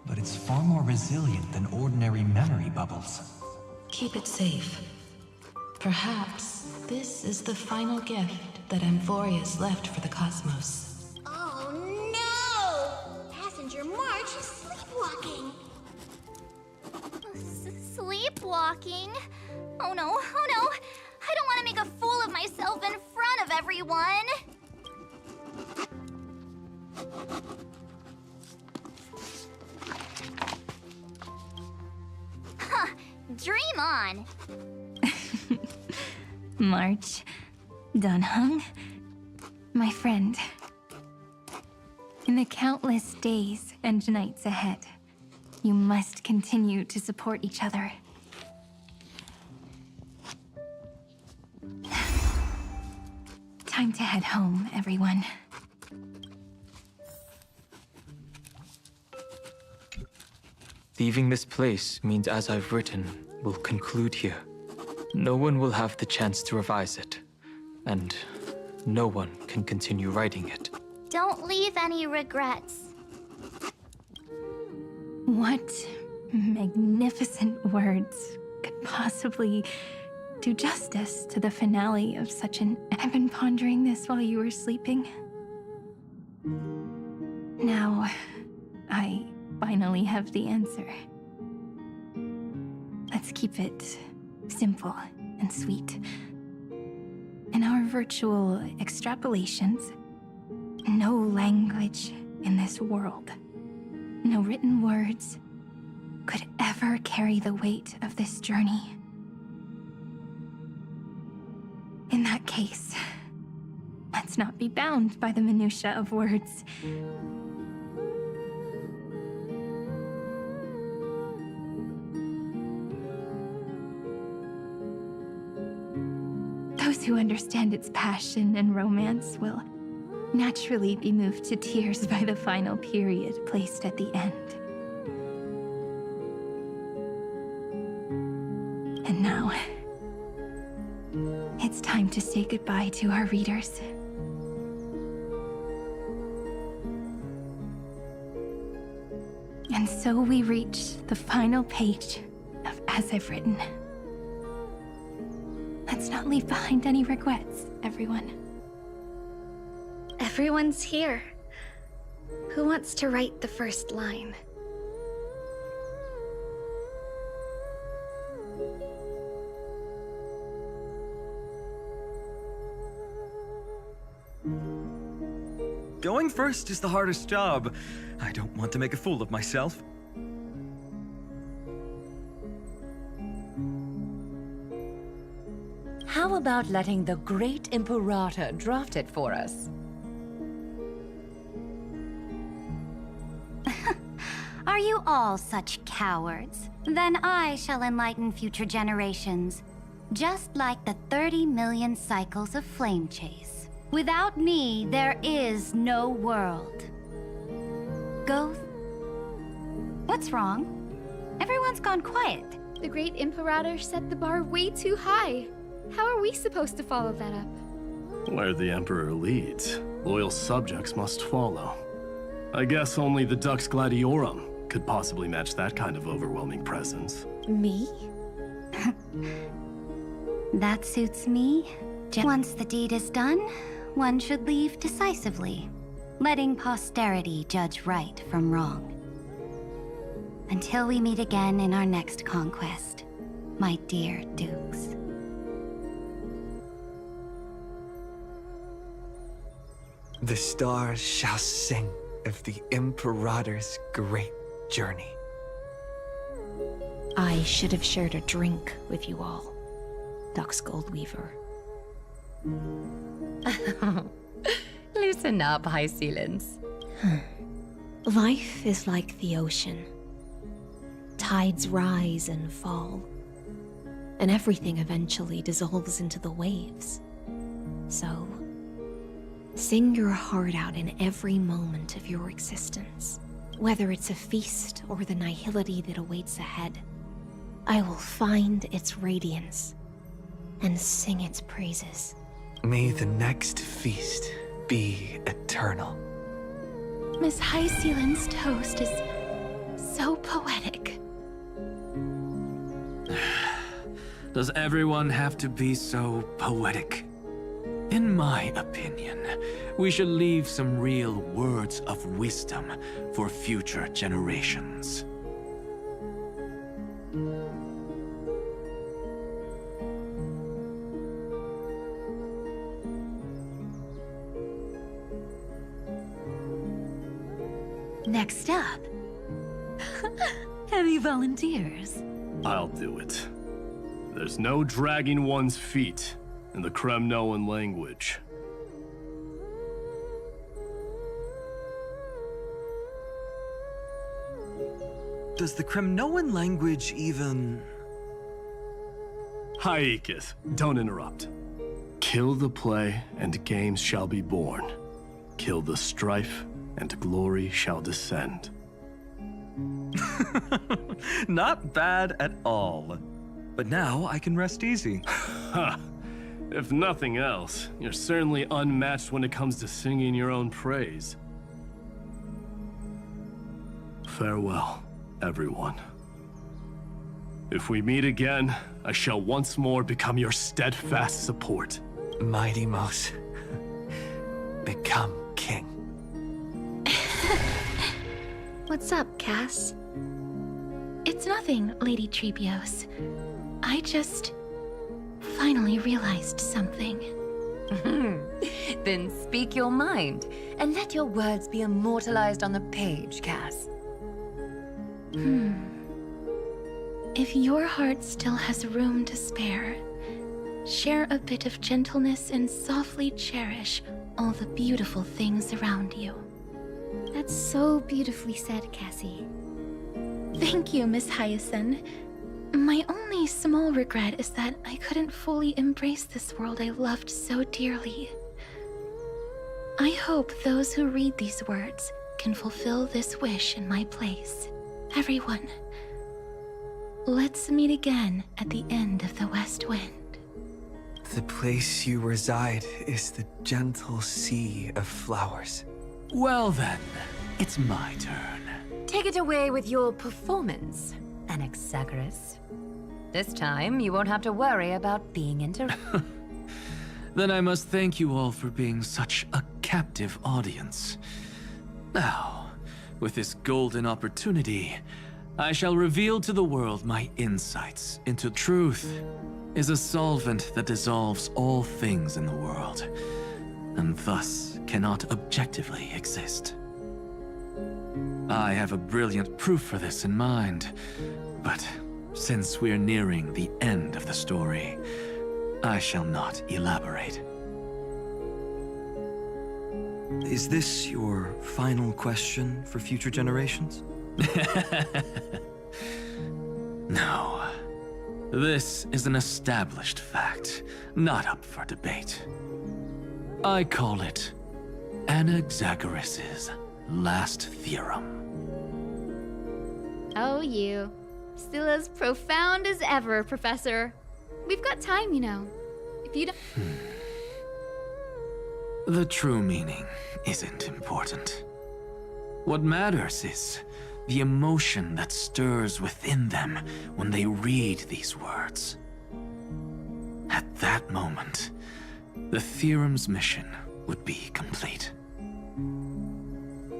but it's far more resilient than ordinary memory bubbles. Keep it safe. Perhaps this is the final gift that Amphorius left for the cosmos. Oh no! Passenger March is sleepwalking. Sleepwalking? Oh no, oh no! I don't want to make a fool of myself in front of everyone! Huh, dream on! March, Dunhung, my friend. In the countless days and nights ahead, you must continue to support each other. Time to head home, everyone. Leaving this place means As I've Written will conclude here. No one will have the chance to revise it, and no one can continue writing it. Don't Don't leave any regrets. What magnificent words could possibly do justice to the finale of such an... I've been pondering this while you were sleeping. Now, I finally have the answer. Let's keep it simple and sweet. In our virtual extrapolations, no language in this world, no written words, could ever carry the weight of this journey. In that case, let's not be bound by the minutiae of words. Those who understand its passion and romance will naturally be moved to tears by the final period placed at the end. And now, it's time to say goodbye to our readers. And so we reach the final page of As I've Written. Let's not leave behind any regrets, everyone. Everyone's here. Who wants to write the first line? Going first is the hardest job. I don't want to make a fool of myself. How about letting the great Imperator draft it for us? Are you all such cowards? Then I shall enlighten future generations, just like the 30 million cycles of flame chase. Without me, there is no world. Goth? What's wrong? Everyone's gone quiet. The great Imperator set the bar way too high. How are we supposed to follow that up? Where the Emperor leads, loyal subjects must follow. I guess only the Dux Gladiorum could possibly match that kind of overwhelming presence. Me? That suits me. Once the deed is done, one should leave decisively, letting posterity judge right from wrong. Until we meet again in our next conquest, my dear dukes. The stars shall sing of the Imperator's great journey. I should have shared a drink with you all, Dux Goldweaver. Loosen up, High Sealants. Life is like the ocean. Tides rise and fall, and everything eventually dissolves into the waves. So, sing your heart out in every moment of your existence. Whether it's a feast or the nihility that awaits ahead, I will find its radiance and sing its praises. May the next feast be eternal. Miss High Sealand's toast is so poetic. Does everyone have to be so poetic? In my opinion, we should leave some real words of wisdom for future generations. Next up. Any volunteers? I'll do it. There's no dragging one's feet in the Kremnoan language. Does the Kremnoan language even... Haikith, don't interrupt. Kill the play, and games shall be born. Kill the strife, and glory shall descend. Not bad at all. But now I can rest easy. Ha! If nothing else, you're certainly unmatched when it comes to singing your own praise. Farewell, everyone. If we meet again, I shall once more become your steadfast support. Mighty Mouse. Become king. What's up, Cass? It's nothing, Lady Trebios. I just finally realized something. Then speak your mind, and let your words be immortalized on the page, Cass. If your heart still has room to spare, share a bit of gentleness and softly cherish all the beautiful things around you. That's so beautifully said, Cassie. Thank you, Miss Hyacinth. My only small regret is that I couldn't fully embrace this world I loved so dearly. I hope those who read these words can fulfill this wish in my place. Everyone, let's meet again at the end of the West Wind. The place you reside is the gentle sea of flowers. Well then, it's my turn. Take it away with your performance, Anaxagoras. This time, you won't have to worry about being interrupted. Then I must thank you all for being such a captive audience. Now, with this golden opportunity, I shall reveal to the world my insights into truth is a solvent that dissolves all things in the world, and thus cannot objectively exist. I have a brilliant proof for this in mind, but since we're nearing the end of the story, I shall not elaborate. Is this your final question for future generations? No. This is an established fact, not up for debate. I call it Anaxagoras' last theorem. Oh, you. Still as profound as ever, Professor. We've got time, you know. If you don't... The true meaning isn't important. What matters is the emotion that stirs within them when they read these words. At that moment, the theorem's mission would be complete.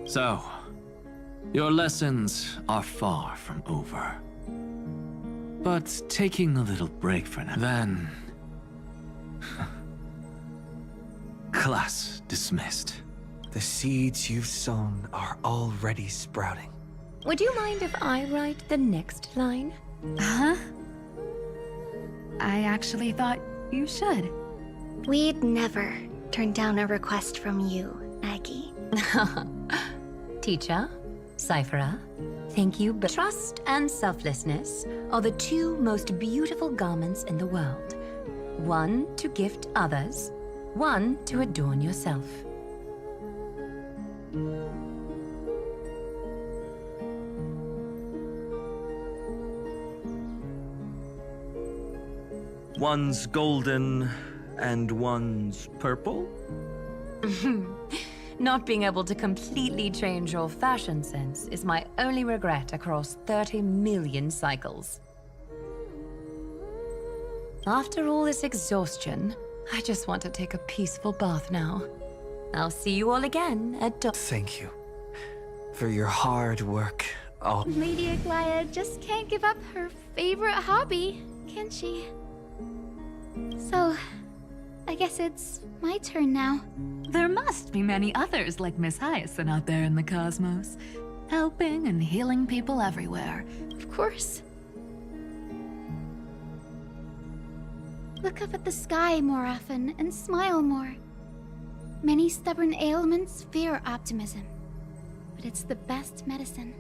So, your lessons are far from over. But taking a little break for now, then... Class dismissed. The seeds you've sown are already sprouting. Would you mind if I write the next line? Huh? I actually thought you should. We'd never turn down a request from you, Aggie. Teacher, Cyphera, thank you, but trust and selflessness are the two most beautiful garments in the world. One to gift others, one to adorn yourself. One's golden and one's purple? Not being able to completely change your fashion sense is my only regret across 30 million cycles. After all this exhaustion, I just want to take a peaceful bath now. I'll see you all again at dawn. Thank you for your hard work. Oh. Lady Aglaia just can't give up her favorite hobby, can she? So, I guess it's my turn now. There must be many others like Miss Hyacinth out there in the cosmos, helping and healing people everywhere. Of course. Look up at the sky more often and smile more. Many stubborn ailments fear optimism, but it's the best medicine.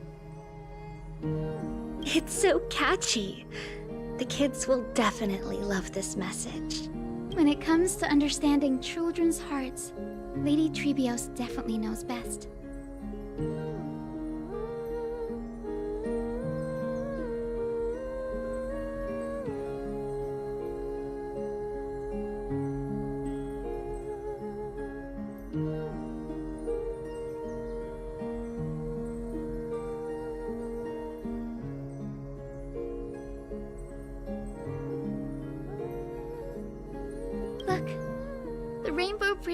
It's so catchy. The kids will definitely love this message. When it comes to understanding children's hearts, Lady Trebios definitely knows best.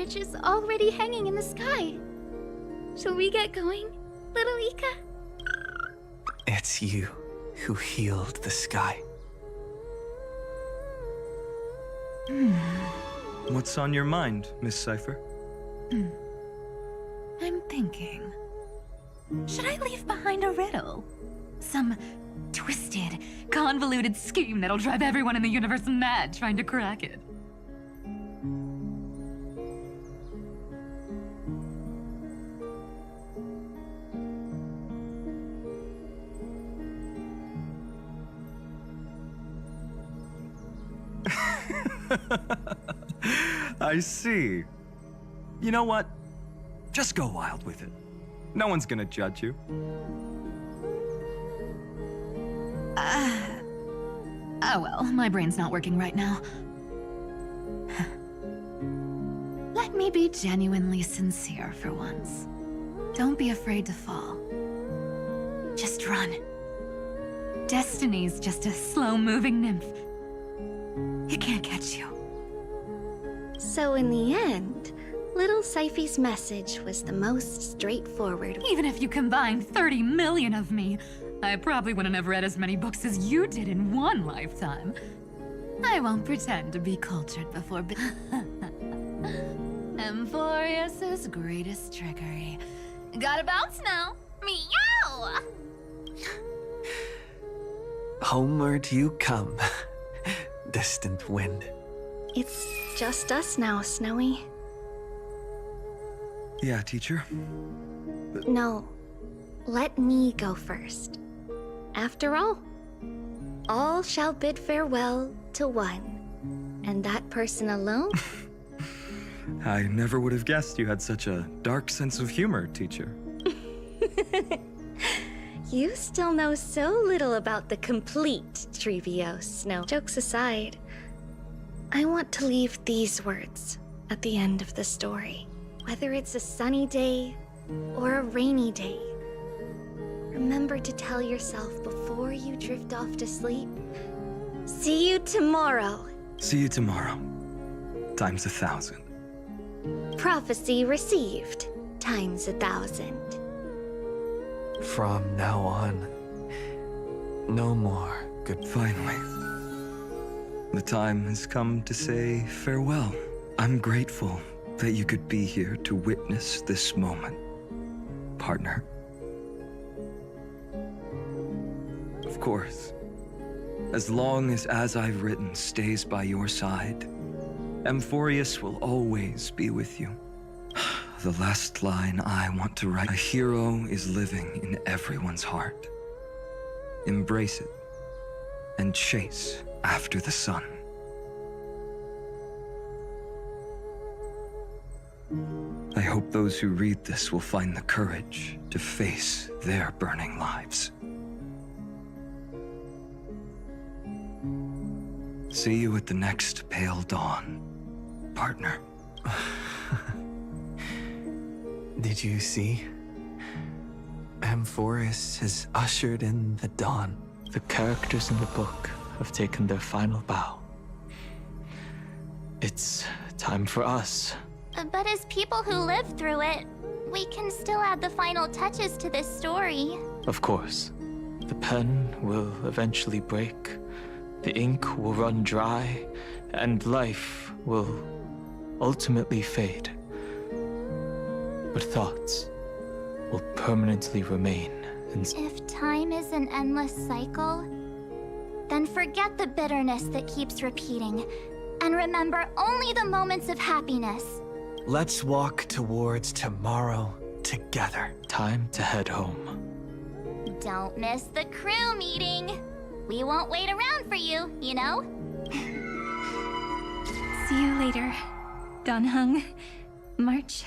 torch is already hanging in the sky. Shall we get going, little Ika? It's you who healed the sky. What's on your mind, Miss Cipher? I'm thinking. Should I leave behind a riddle? Some twisted, convoluted scheme that'll drive everyone in the universe mad trying to crack it. I see. You know what? Just go wild with it. No one's gonna judge you. Oh well, my brain's not working right now. Let me be genuinely sincere for once. Don't be afraid to fall. Just run. Destiny's just a slow-moving nymph. It can't catch you. So in the end, little Syphy's message was the most straightforward. Even if you combined 30 million of me, I probably wouldn't have read as many books as you did in one lifetime. I won't pretend to be cultured before Amphorius's greatest trickery. Gotta bounce now. Meow! Homeward you come, distant wind. It's just us now, Snowy. Yeah, teacher? No, let me go first. After all shall bid farewell to one, and that person alone? I never would have guessed you had such a dark sense of humor, teacher. You still know so little about the complete Trevios, Snow. Jokes aside, I want to leave these words at the end of the story. Whether it's a sunny day or a rainy day, remember to tell yourself before you drift off to sleep, see you tomorrow. See you tomorrow. Times 1,000. Prophecy received, times 1,000. From now on, no more good. Finally, the time has come to say farewell. I'm grateful that you could be here to witness this moment, partner. Of course, as long as I've written stays by your side, Amphorius will always be with you. The last line I want to write: a hero is living in everyone's heart. Embrace it and chase after the sun. I hope those who read this will find the courage to face their burning lives. See you at the next pale dawn, partner. Did you see? Amphorius has ushered in the dawn. The characters in the book have taken their final bow. It's time for us. But as people who lived through it, we can still add the final touches to this story. Of course. The pen will eventually break, the ink will run dry, and life will ultimately fade. But thoughts will permanently remain. If time is an endless cycle, then forget the bitterness that keeps repeating, and remember only the moments of happiness. Let's walk towards tomorrow together. Time to head home. Don't miss the crew meeting. We won't wait around for you, you know? See you later, Donhung, March.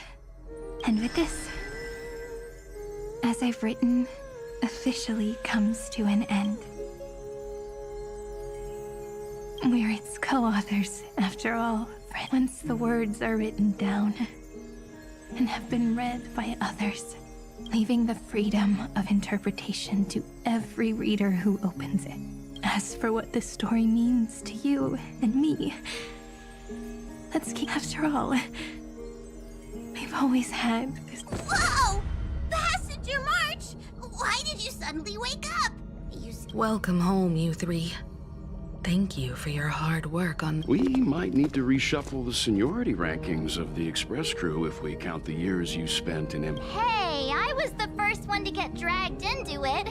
And with this, as I've written, officially comes to an end. We're its co-authors, after all. Once the words are written down and have been read by others, leaving the freedom of interpretation to every reader who opens it. As for what this story means to you and me, let's keep, after all, I've always had this. Whoa! Passenger March! Why did you suddenly wake up? Welcome home, you three. Thank you for your hard work on... We might need to reshuffle the seniority rankings of the Express crew if we count the years you spent in Hey, I was the first one to get dragged into it.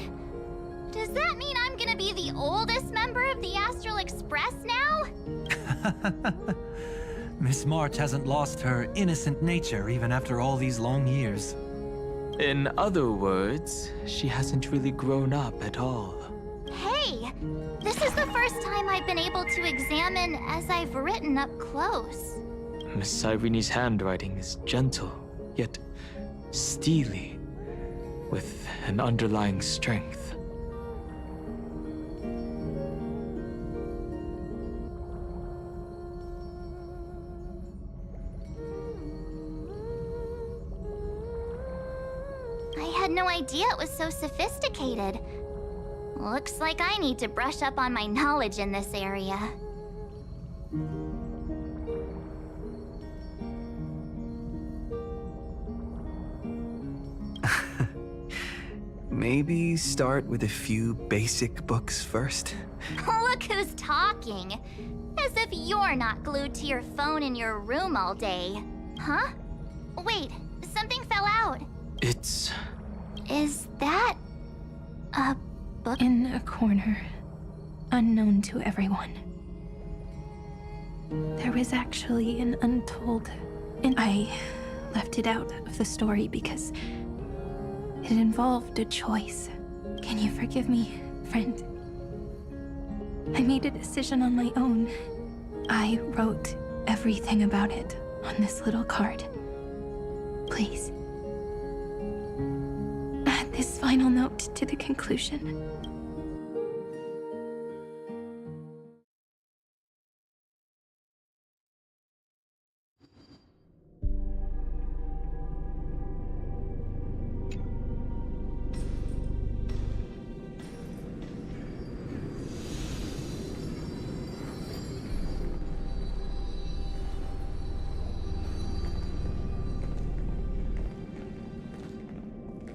Does that mean I'm gonna be the oldest member of the Astral Express now? Miss March hasn't lost her innocent nature even after all these long years. In other words, she hasn't really grown up at all. Hey, this is the first time I've been able to examine as I've written up close. Miss Irene's handwriting is gentle, yet steely, with an underlying strength. I had no idea it was so sophisticated. Looks like I need to brush up on my knowledge in this area. Maybe start with a few basic books first. Look who's talking. As if you're not glued to your phone in your room all day. Huh? Wait, something fell out. It's... Is that... a book? In a corner, unknown to everyone. There was actually an untold... and I left it out of the story because it involved a choice. Can you forgive me, friend? I made a decision on my own. I wrote everything about it on this little card. Please. Add this final note to the conclusion.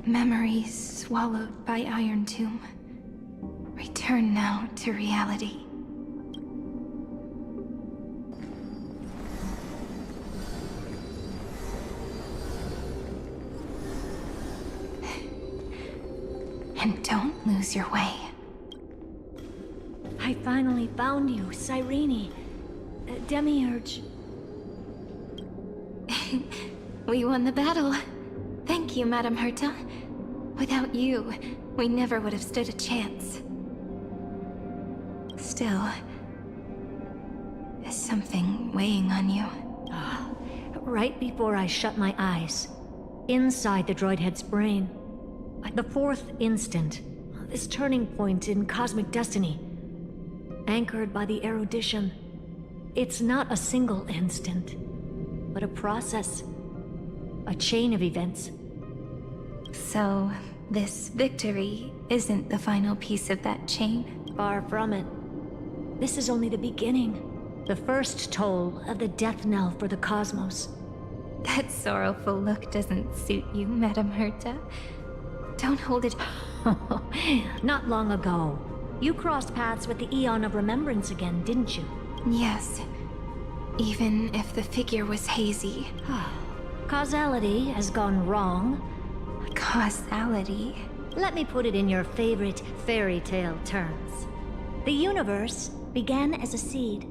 Memories swallowed by Iron Tomb. Return now to reality. And don't lose your way. I finally found you, Cyrene. Demiurge. We won the battle. Thank you, Madam Herta. Without you, we never would have stood a chance. Still, is something weighing on you? Right before I shut my eyes, inside the droid head's brain, the fourth instant, this turning point in cosmic destiny, anchored by the erudition. It's not a single instant, but a process, a chain of events. So, this victory isn't the final piece of that chain? Far from it. This is only the beginning. The first toll of the death knell for the cosmos. That sorrowful look doesn't suit you, Madam Herta. Don't hold it... Not long ago, you crossed paths with the Eon of Remembrance again, didn't you? Yes. Even if the figure was hazy. Causality has gone wrong. Causality? Let me put it in your favorite fairy tale terms. The universe began as a seed.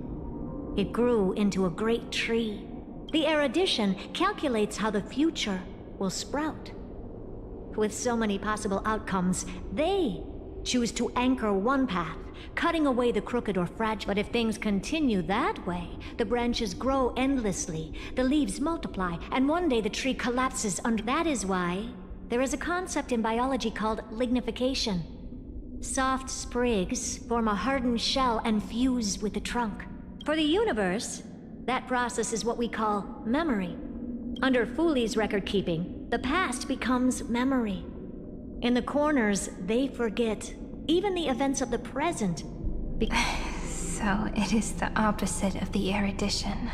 It grew into a great tree. The erudition calculates how the future will sprout. With so many possible outcomes, they choose to anchor one path, cutting away the crooked or fragile. But if things continue that way, the branches grow endlessly, the leaves multiply, and one day the tree collapses under. That is why there is a concept in biology called lignification. Soft sprigs form a hardened shell and fuse with the trunk. For the universe, that process is what we call memory. Under Fooley's record keeping, the past becomes memory. In the corners, they forget even the events of the present. So it is the opposite of the erudition.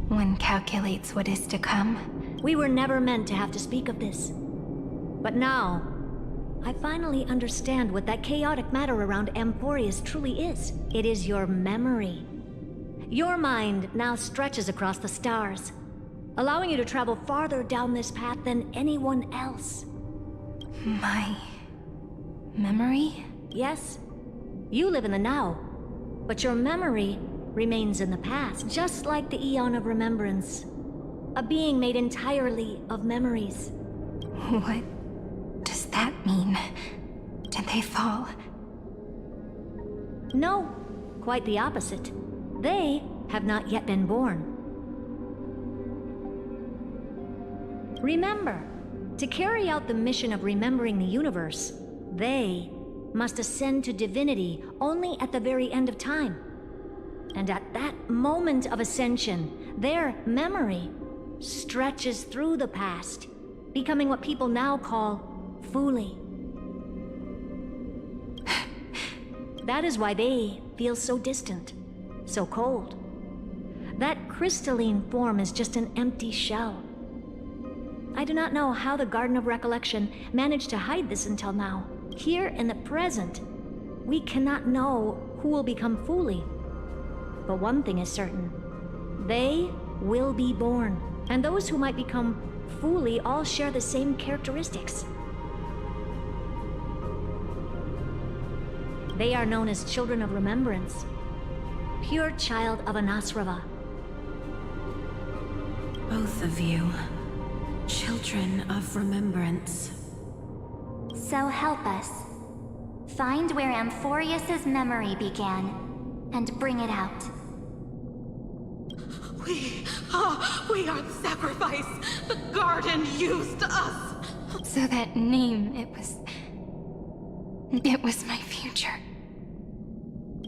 One calculates what is to come. We were never meant to have to speak of this. But now, I finally understand what that chaotic matter around Emporius truly is. It is your memory. Your mind now stretches across the stars, allowing you to travel farther down this path than anyone else. My memory? Yes. You live in the now, but your memory remains in the past, just like the Eon of Remembrance. A being made entirely of memories. What does that mean? Did they fall? No, quite the opposite. They have not yet been born. Remember, to carry out the mission of remembering the universe, they must ascend to divinity only at the very end of time. And at that moment of ascension, their memory stretches through the past, becoming what people now call Fuli. That is why they feel so distant, so cold. That crystalline form is just an empty shell. I do not know how the Garden of Recollection managed to hide this until now. Here in the present, we cannot know who will become Fuli. But one thing is certain. They will be born. And those who might become Fuli all share the same characteristics. They are known as Children of Remembrance. Pure child of Anasrava. Both of you. Children of Remembrance. So help us. Find where Amphorius's memory began, and bring it out. We are the sacrifice. The garden used us. So that name, it was my future.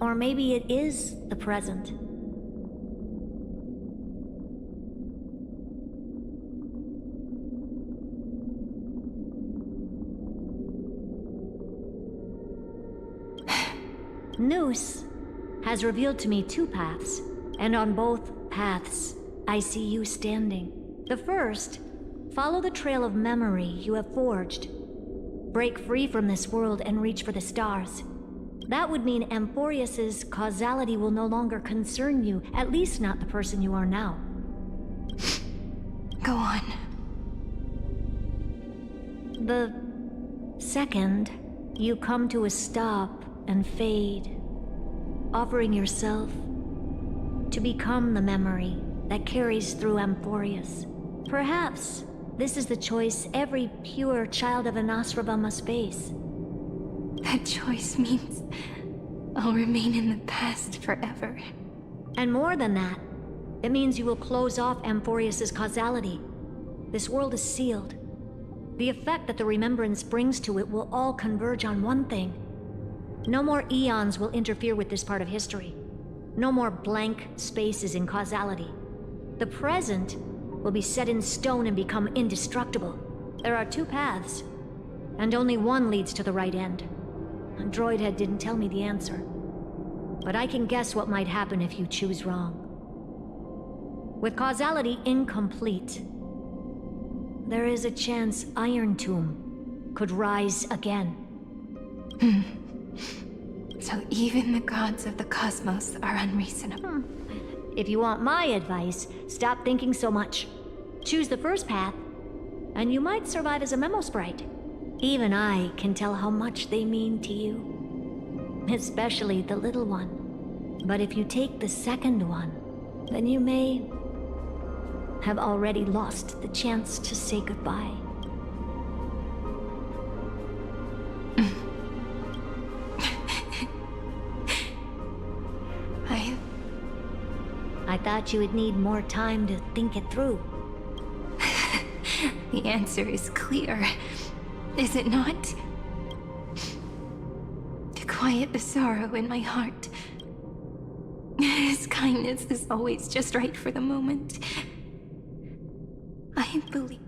Or maybe it is the present. Noose has revealed to me two paths, and on both paths, I see you standing. The first, follow the trail of memory you have forged. Break free from this world and reach for the stars. That would mean Amphorius's causality will no longer concern you, at least not the person you are now. Go on. The second, you come to a stop and fade, offering yourself to become the memory that carries through Amphorius. Perhaps this is the choice every pure child of Anasrava must face. That choice means I'll remain in the past forever. And more than that, it means you will close off Amphorius's causality. This world is sealed. The effect that the remembrance brings to it will all converge on one thing. No more eons will interfere with this part of history. No more blank spaces in causality. The present will be set in stone and become indestructible. There are two paths, and only one leads to the right end. Droidhead didn't tell me the answer, but I can guess what might happen if you choose wrong. With causality incomplete, there is a chance Iron Tomb could rise again. So even the gods of the cosmos are unreasonable. If you want my advice, stop thinking so much. Choose the first path, and you might survive as a memo sprite. Even I can tell how much they mean to you. Especially the little one. But if you take the second one, then you may have already lost the chance to say goodbye. I thought you would need more time to think it through. The answer is clear, is it not? To quiet the sorrow in my heart. His kindness is always just right for the moment. I believe...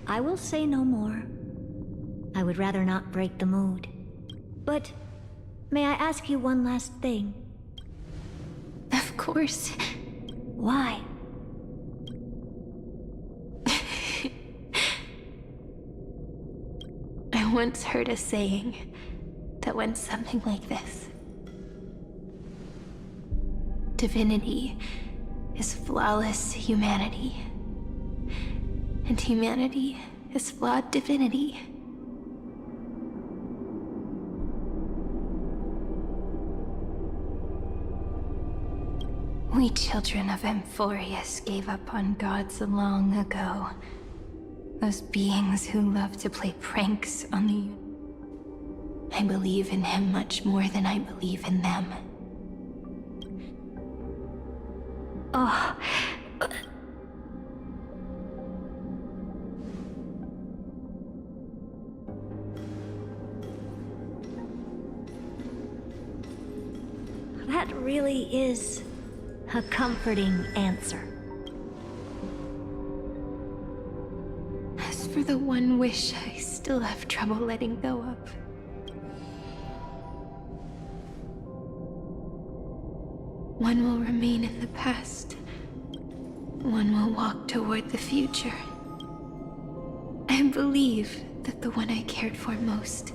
I will say no more. I would rather not break the mood. But may I ask you one last thing? Of Of course. Why? I once heard a saying that went something like this. Divinity is flawless humanity, and humanity is flawed divinity. We children of Amphorius gave up on gods long ago. Those beings who love to play pranks on the... I believe in him much more than I believe in them. Oh... That really is a comforting answer. As for the one wish I still have trouble letting go of, one will remain in the past. One will walk toward the future. I believe that the one I cared for most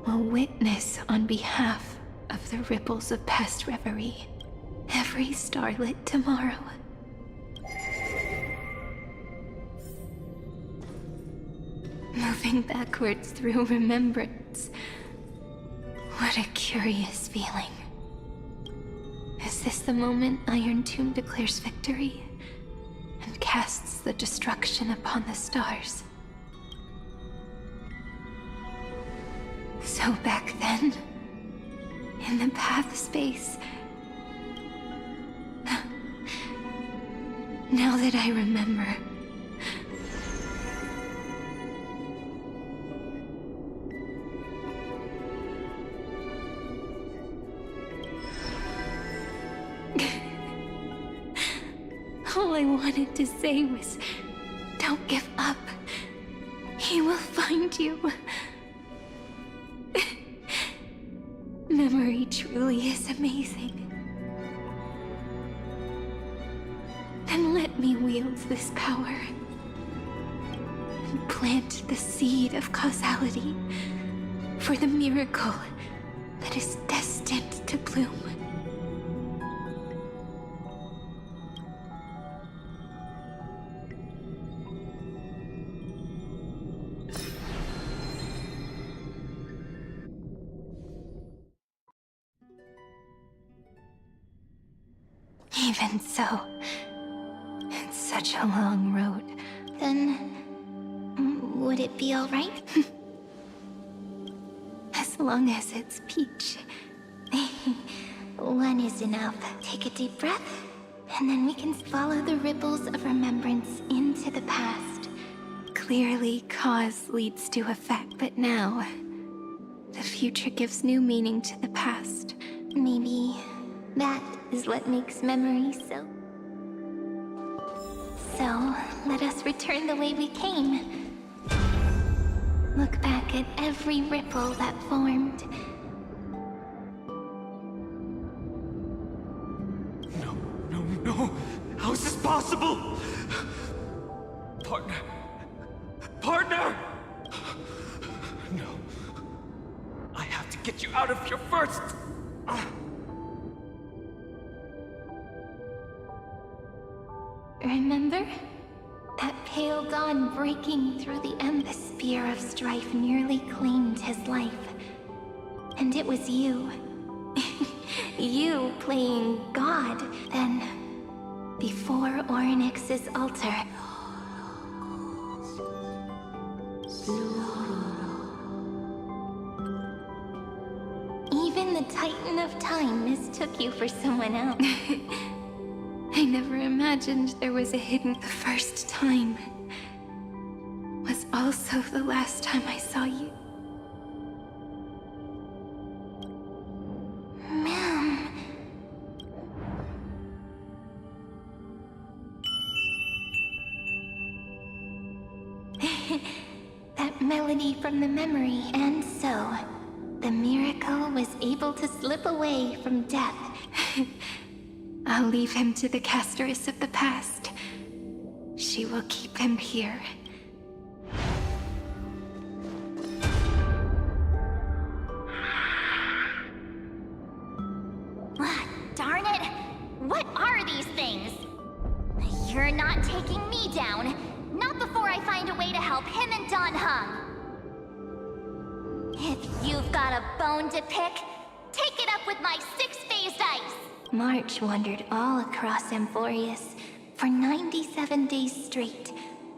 will witness on behalf of the ripples of past reverie every starlit tomorrow. Moving backwards through remembrance. What a curious feeling. Is this the moment Iron Tomb declares victory and casts the destruction upon the stars? So back then, in the path space, now that I remember, all I wanted to say was, don't give up. He will find you. Memory truly is amazing. Then let me wield this power and plant the seed of causality for the miracle that is destined to bloom. Even so, it's such a long road. Then, would it be all right? As long as it's Peach. One is enough. Take a deep breath, and then we can follow the ripples of remembrance into the past. Clearly, cause leads to effect, but now, the future gives new meaning to the past. Maybe that is what makes memory so... So, let us return the way we came. Look back at every ripple that formed. No! How is this possible? Partner! No. I have to get you out of here first! Remember? That pale dawn breaking through the end, the spear of strife nearly claimed his life. And it was you. You playing God. Then, before Ornyx's altar... Even the Titan of Time mistook you for someone else. I never imagined there was a hidden... The first time was also the last time I saw you. Ma'am... That melody from the memory, and so... The miracle was able to slip away from death. I'll leave him to the casteress of the past. She will keep him here. Darn it! What are these things? You're not taking me down. Not before I find a way to help him and Don Hung. If you've got a bone to pick, take it up with my 6-phased ice. March wandered all across Amphorius for 97 days straight,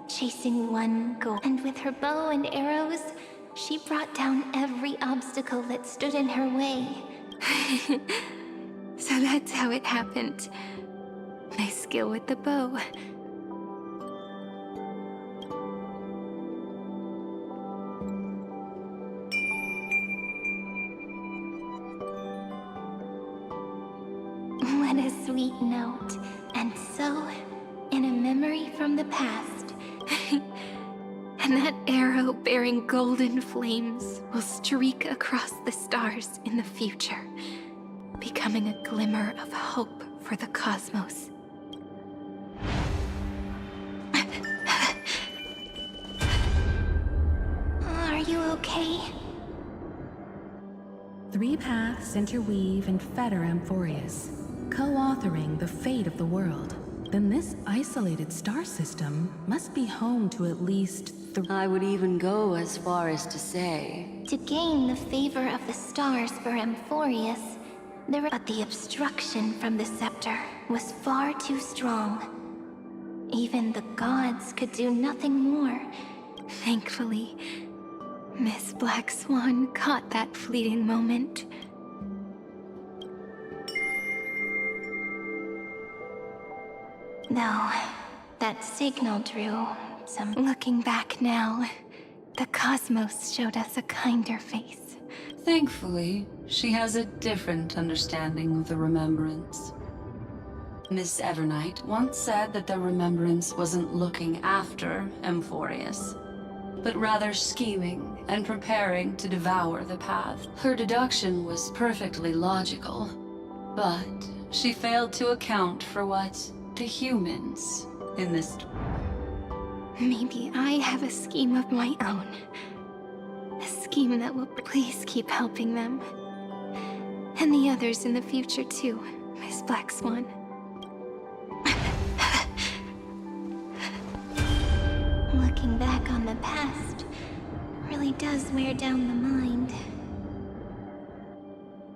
chasing one goal. And with her bow and arrows, she brought down every obstacle that stood in her way. So that's how it happened. My skill with the bow. What a sweet note. And so, in a memory from the past. And that arrow bearing golden flames will streak across the stars in the future, becoming a glimmer of hope for the cosmos. Are you okay? 3 paths interweave and fetter Amphorius, co-authoring the fate of the world. Then this isolated star system must be home to at least I would even go as far as to say... To gain the favor of the stars for Amphorius, but the obstruction from the scepter was far too strong. Even the gods could do nothing more. Thankfully, Miss Black Swan caught that fleeting moment. Though, that signal drew some... Looking back now, the cosmos showed us a kinder face. Thankfully, she has a different understanding of the Remembrance. Miss Evernight once said that the Remembrance wasn't looking after Amphorius, but rather scheming and preparing to devour the path. Her deduction was perfectly logical, but she failed to account for what the humans in this... Maybe I have a scheme of my own. A scheme that will please keep helping them. And the others in the future too, Miss Black Swan. Looking back on the past really does wear down the mind.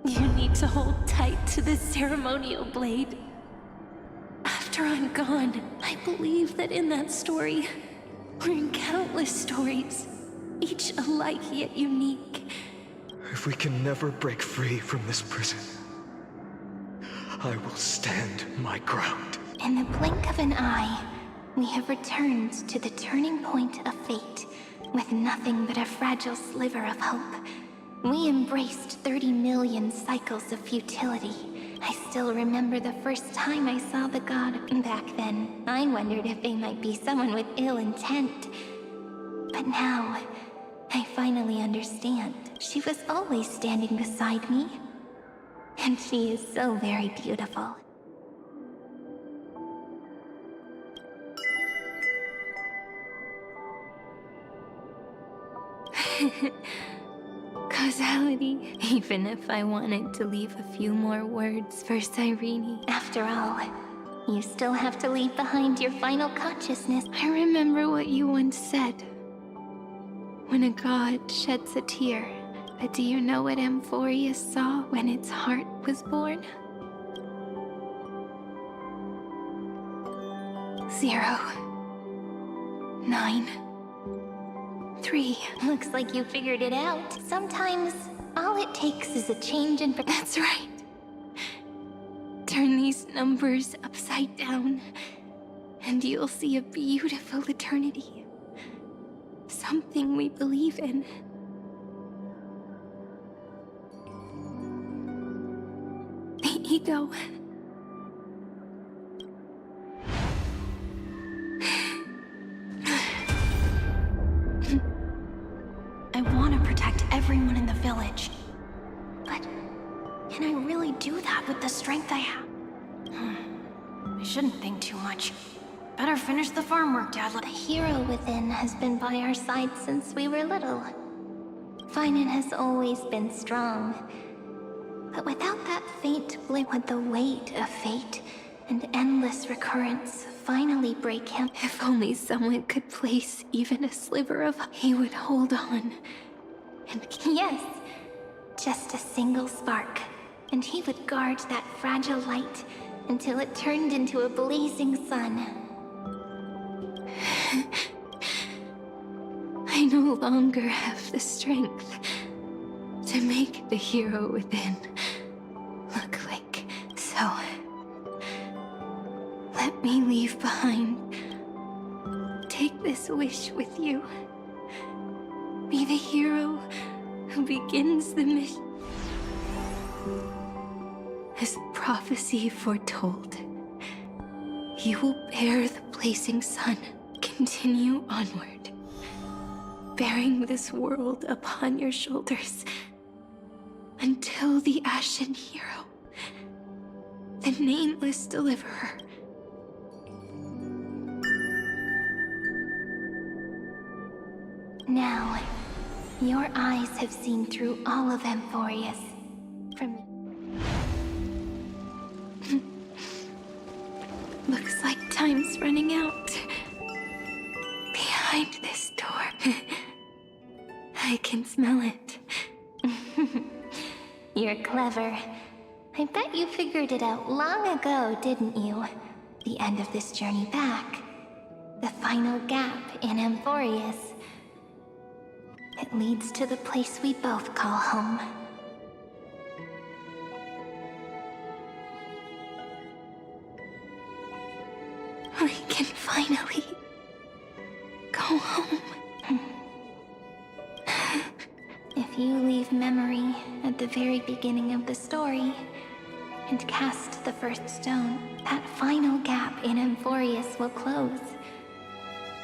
You need to hold tight to this ceremonial blade. After I'm gone, I believe that in that story, or in countless stories, each alike yet unique. If we can never break free from this prison, I will stand my ground. In the blink of an eye, we have returned to the turning point of fate, with nothing but a fragile sliver of hope. We embraced 30 million cycles of futility. I still remember the first time I saw the god. Back then, I wondered if they might be someone with ill intent. But now, I finally understand. She was always standing beside me. And she is so very beautiful. Causality, even if I wanted to leave a few more words for Cyrene. After all, you still have to leave behind your final consciousness. I remember what you once said. When a god sheds a tear, but do you know what Amphorius saw when its heart was born? 0, 9, 3. Looks like you figured it out. Sometimes, all it takes is a change in... That's right. Turn these numbers upside down, and you'll see a beautiful eternity. Something we believe in. The ego. I want to protect everyone in the village. do that with the strength I have. I shouldn't think too much. Better finish the farm work, Dad. The hero within has been by our side since we were little. Finan has always been strong. But without that faint blip, would the weight of fate and endless recurrence finally break him? If only someone could place even a sliver of... He would hold on. And yes, just a single spark. And he would guard that fragile light until it turned into a blazing sun. I no longer have the strength to make the hero within look like so. Let me leave behind. Take this wish with you. Be the hero who begins the mission. As prophecy foretold, you will bear the blazing sun, continue onward, bearing this world upon your shoulders, until the Ashen Hero, the nameless deliverer, now, your eyes have seen through all of Amphorius. From looks like time's running out. Behind this door, I can smell it. You're clever. I bet you figured it out long ago, didn't you? The end of this journey back. The final gap in Amphorius. It leads to the place we both call home. We can finally go home. If you leave memory at the very beginning of the story and cast the first stone, that final gap in Amphorius will close.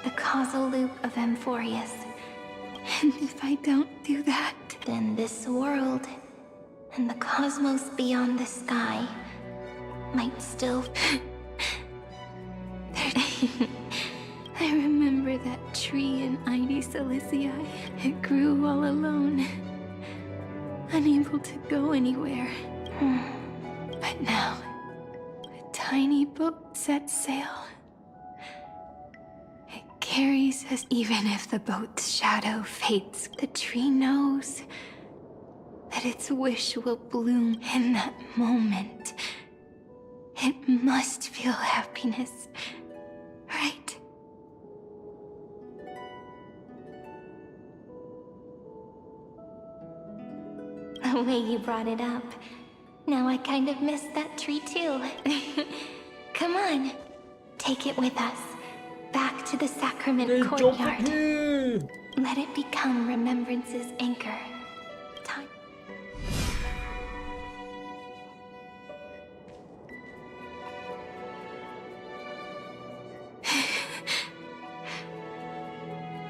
The causal loop of Amphorius. And if I don't do that, then this world and the cosmos beyond the sky might still... I remember that tree in R.E.P.O.'s Silicii. It grew all alone, unable to go anywhere. But now, a tiny boat sets sail. It carries us even if the boat's shadow fades. The tree knows that its wish will bloom in that moment. It must feel happiness, right? The way you brought it up. Now I kind of miss that tree too. Come on, take it with us. Back to the sacrament courtyard. Let it become remembrance's anchor. Time.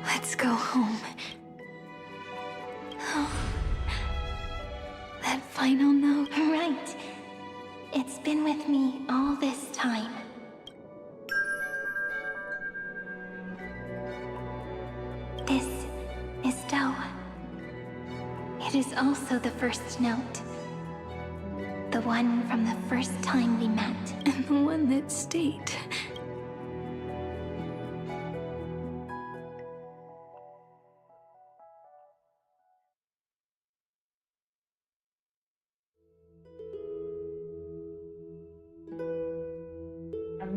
Let's go home. Oh. That final note. Right. It's been with me all this time. This is Do. It is also the first note. The one from the first time we met. And the one that stayed.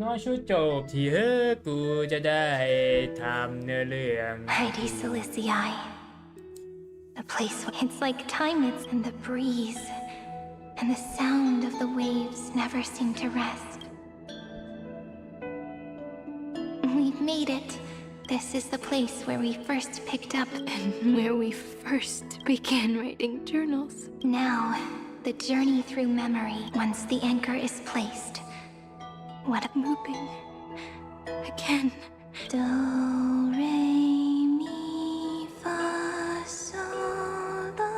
น้อยช่วยจบทีเฮ้กูจะได้ทำเนื้อเรื่อง R.E.P.O.'s Silicii. The place where it's like time it's in the breeze. And the sound of the waves never seem to rest. We've made it. This is the place where we first picked up and where we first began writing journals. Now, the journey through memory once the anchor is placed. What a looping again. Do, re, mi, fa, sol, la,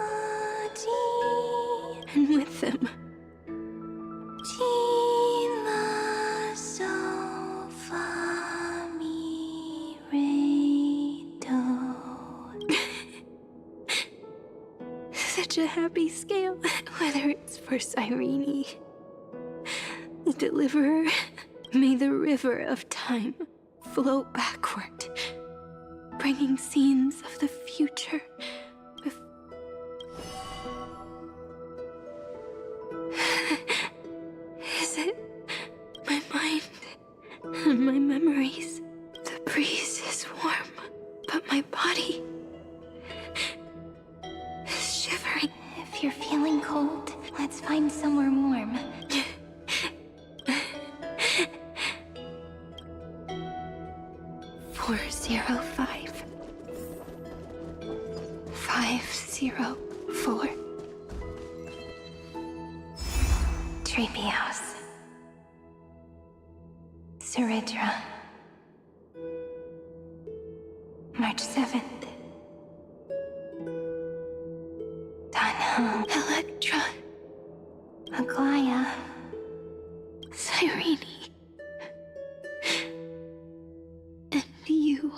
ti. And with them, such a happy scale, whether it's for Cyrene, the Deliverer. May the river of time flow backward, bringing scenes of the future. Is it my mind and my memories? The breeze is warm, but my body is shivering. If you're feeling cold, let's find somewhere warm. 405 504 Treehouse Ceridra March 7th Dana Electra Aglaya Cyrene and you.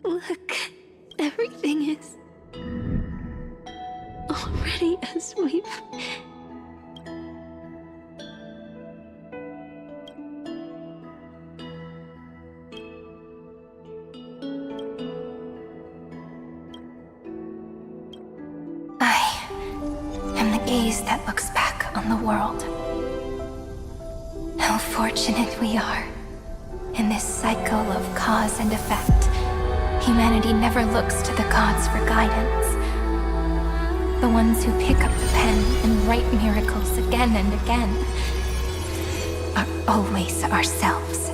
Look, everything is already as we've... I am the gaze that looks back on the world. How fortunate we are. In this cycle of cause and effect, humanity never looks to the gods for guidance. The ones who pick up the pen and write miracles again and again are always ourselves.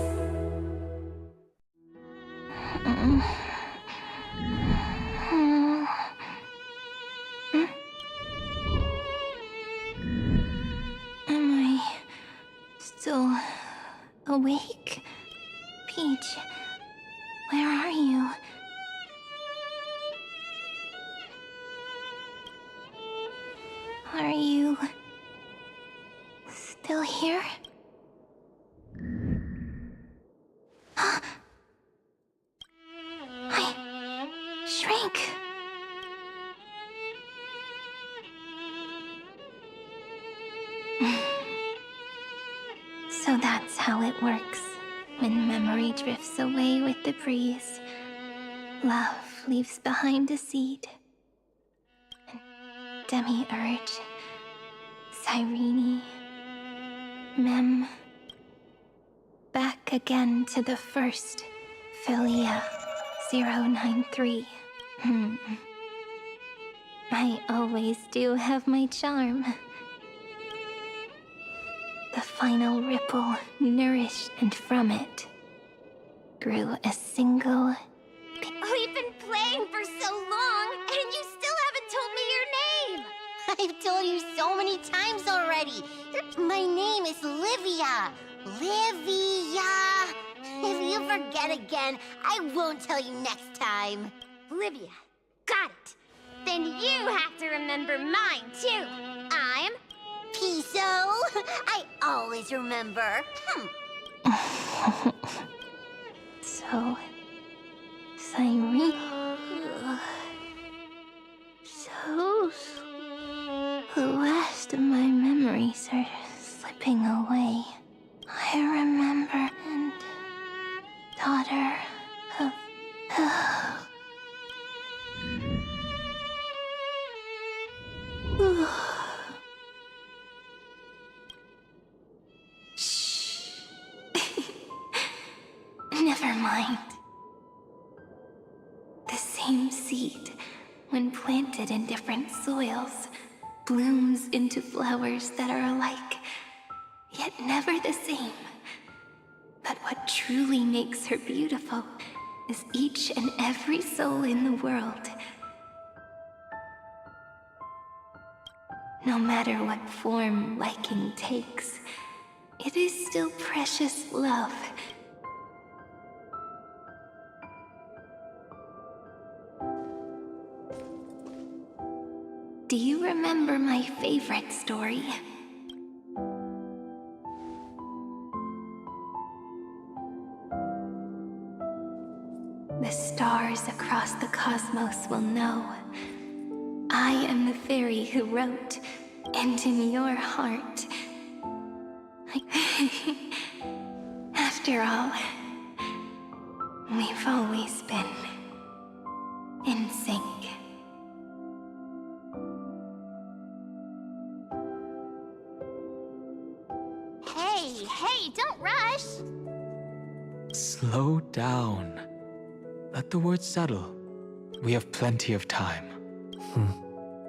Am I still awake? Peach, where are you? Are you still here? I shrank. So that's how it works. When memory drifts away with the breeze, love leaves behind a seed. And Demiurge, Cyrene, Mem, back again to the first, Philia 093. I always do have my charm. The final ripple nourished, and from it grew a single... We've been playing for so long, and you still haven't told me your name! I've told you so many times already. My name is Livia. Livia! If you forget again, I won't tell you next time. Livia, got it. Then you have to remember mine, too. I'm Piso. I always remember. So... Cyrene... So... The last of my memories are slipping away. I remember... And... Daughter of... Shh. Never mind. The same seed, when planted in different soils, blooms into flowers that are alike, yet never the same. But what truly makes her beautiful is each and every soul in the world. No matter what form liking takes, it is still precious love. Do you remember my favorite story? The stars across the cosmos will know I am the fairy who wrote, and in your heart. After all, we've always been in sync. Hey, don't rush! Slow down. Let the words settle. We have plenty of time.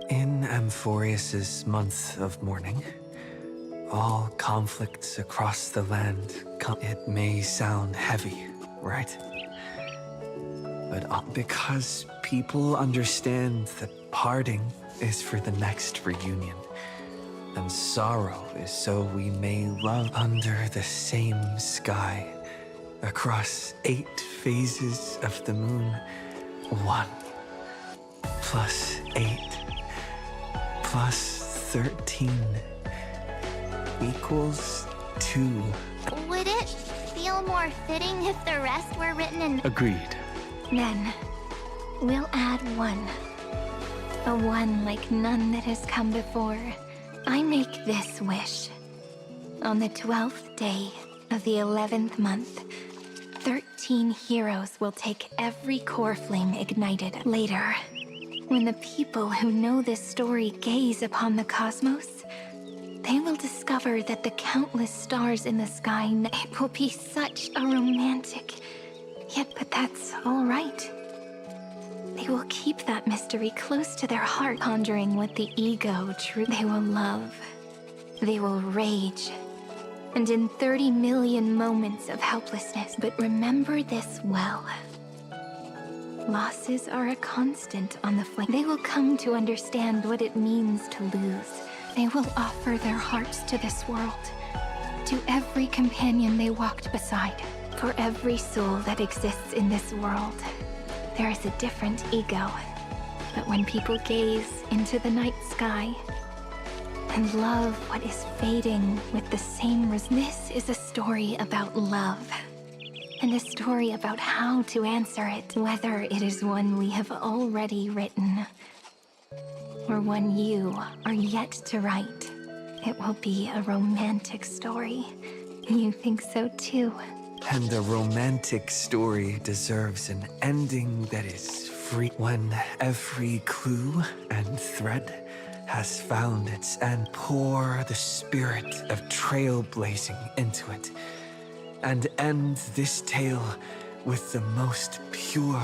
In Amphorius's month of mourning, all conflicts across the land it may sound heavy, right? But because people understand that parting is for the next reunion, and sorrow is so we may love under the same sky, across 8 phases of the moon. 1 plus 8 plus 13 equals 2. Would it feel more fitting if the rest were written in... Agreed. Then, we'll add 1. A 1 like none that has come before. I make this wish. On the 12th day of the 11th month, 13 heroes will take every core flame ignited. Later, when the people who know this story gaze upon the cosmos, they will discover that the countless stars in the sky, it will be such a romantic... But that's all right. They will keep that mystery close to their heart, pondering what the ego truly... They will love. They will rage. And in 30 million moments of helplessness. But remember this well. Losses are a constant on the flame. They will come to understand what it means to lose. They will offer their hearts to this world. To every companion they walked beside. For every soul that exists in this world, there is a different ego. But when people gaze into the night sky and love what is fading with the same this is a story about love. And a story about how to answer it, whether it is one we have already written, or one you are yet to write. It will be a romantic story. You think so too? And a romantic story deserves an ending that is free. When every clue and thread has found its end, pour the spirit of trailblazing into it, and end this tale with the most pure...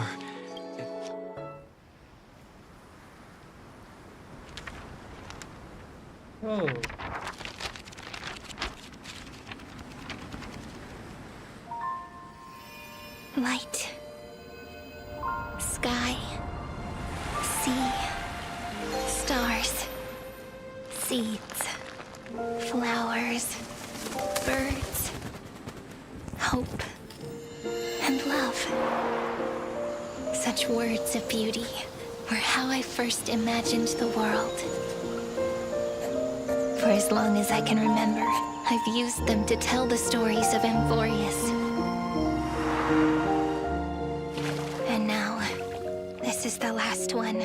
Oh. Light. Sky. Sea. Stars. Seeds. Flowers. Birds. Hope. And love. Such words of beauty were how I first imagined the world. For as long as I can remember, I've used them to tell the stories of Amphorius. And now, this is the last one.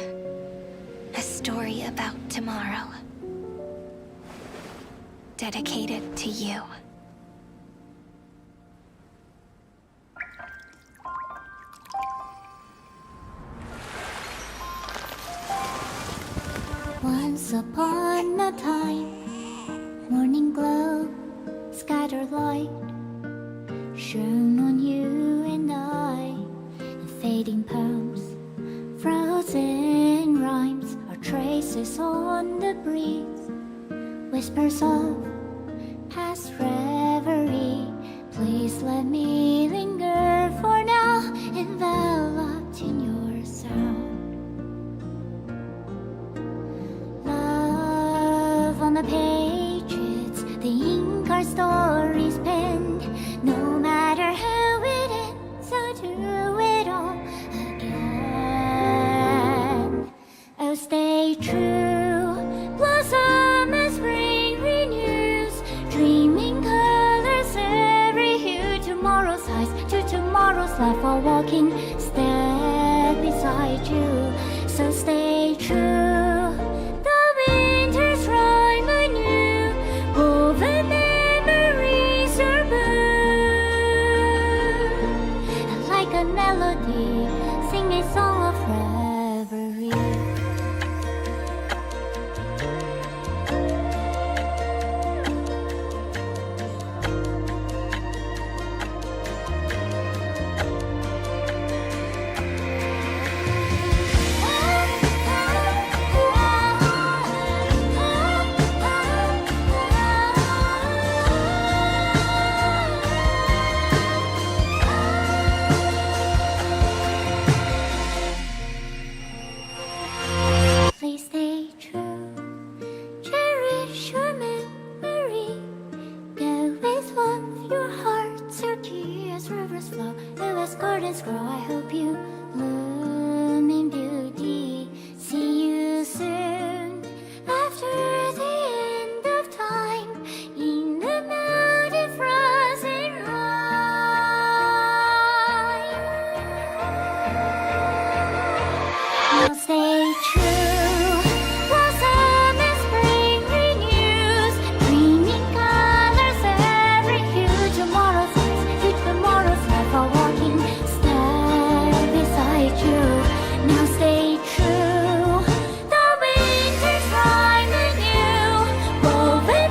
A story about tomorrow. Dedicated to you. Once upon a time, morning glow, scattered light, shone on you and I, and fading poems, frozen rhymes, or traces on the breeze, whispers of past reverie. Please let me linger for now, enveloped in your sound. On the pages, the ink our stories penned. No matter how it ends, I'll do it all again. Oh, stay true, blossom as spring renews, dreaming colors every hue. Tomorrow's eyes to tomorrow's life, while walking step beside you. So stay true. a melody, sing a song of reverie. Please stay true, cherish your memory. Go with love, your hearts are tears, rivers flow, as gardens grow. I hope you bloom in beauty. See you soon after the end of time in the mountain frozen rime. Now stay true, blossom and spring renews, dreaming colors every hue. Tomorrow's life are walking step beside you. Now stay true, the winter's rhyme anew, woven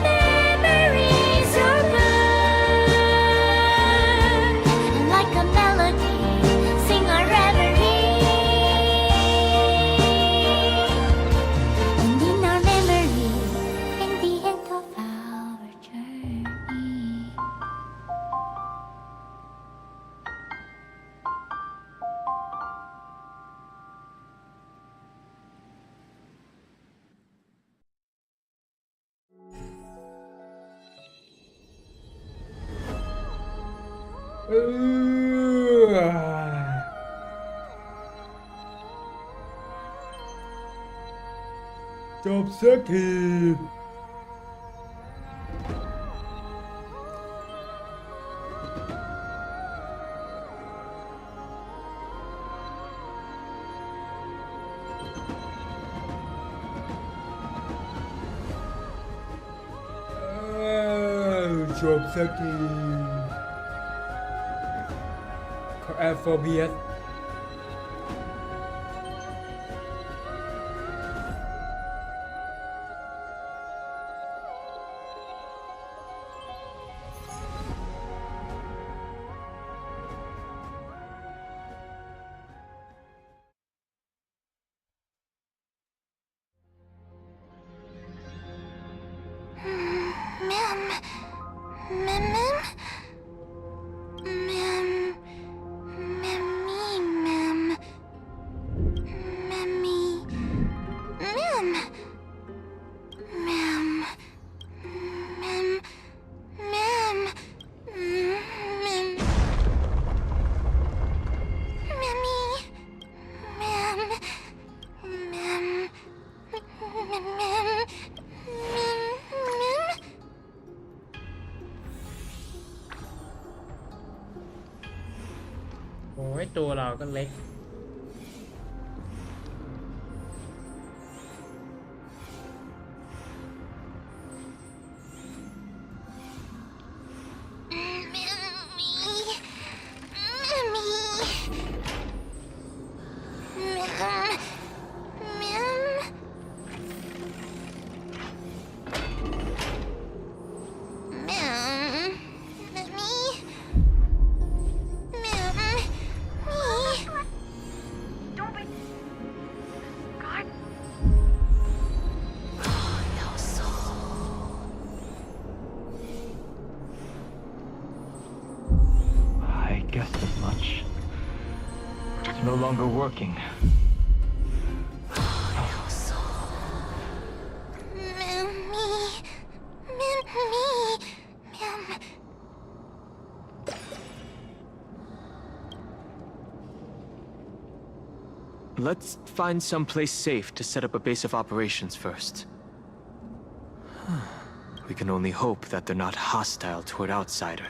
memories are bloom, and like a melody, sing our reverie. And in our memory, in the end of our journey. จบสักที จบสักทีขอแอฟโฟเบียสโอ้ยตัวเราก็เล็ก guessed as much. It's no longer working. Let's find someplace safe to set up a base of operations first. We can only hope that they're not hostile toward outsiders.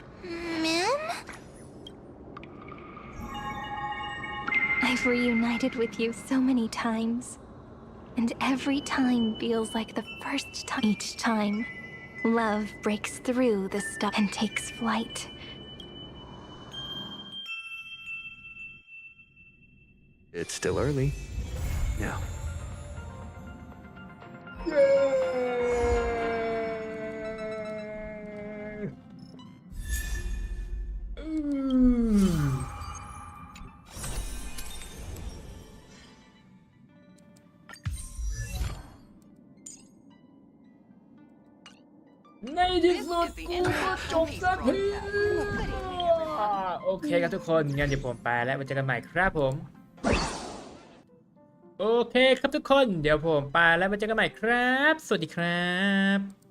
I've reunited with you so many times. And every time feels like the first time. Each time, love breaks through the stuff and takes flight. It's still early. Now, ในที่สุดกูก็จบสักทีโอเคครับทุกคนงั้นเดี๋ยวผมไปแล้วไว้เจอกันใหม่ครับผมโอเคครับทุกคนเดี๋ยวผมไปแล้วไว้เจอกันใหม่ครับสวัสดีครับ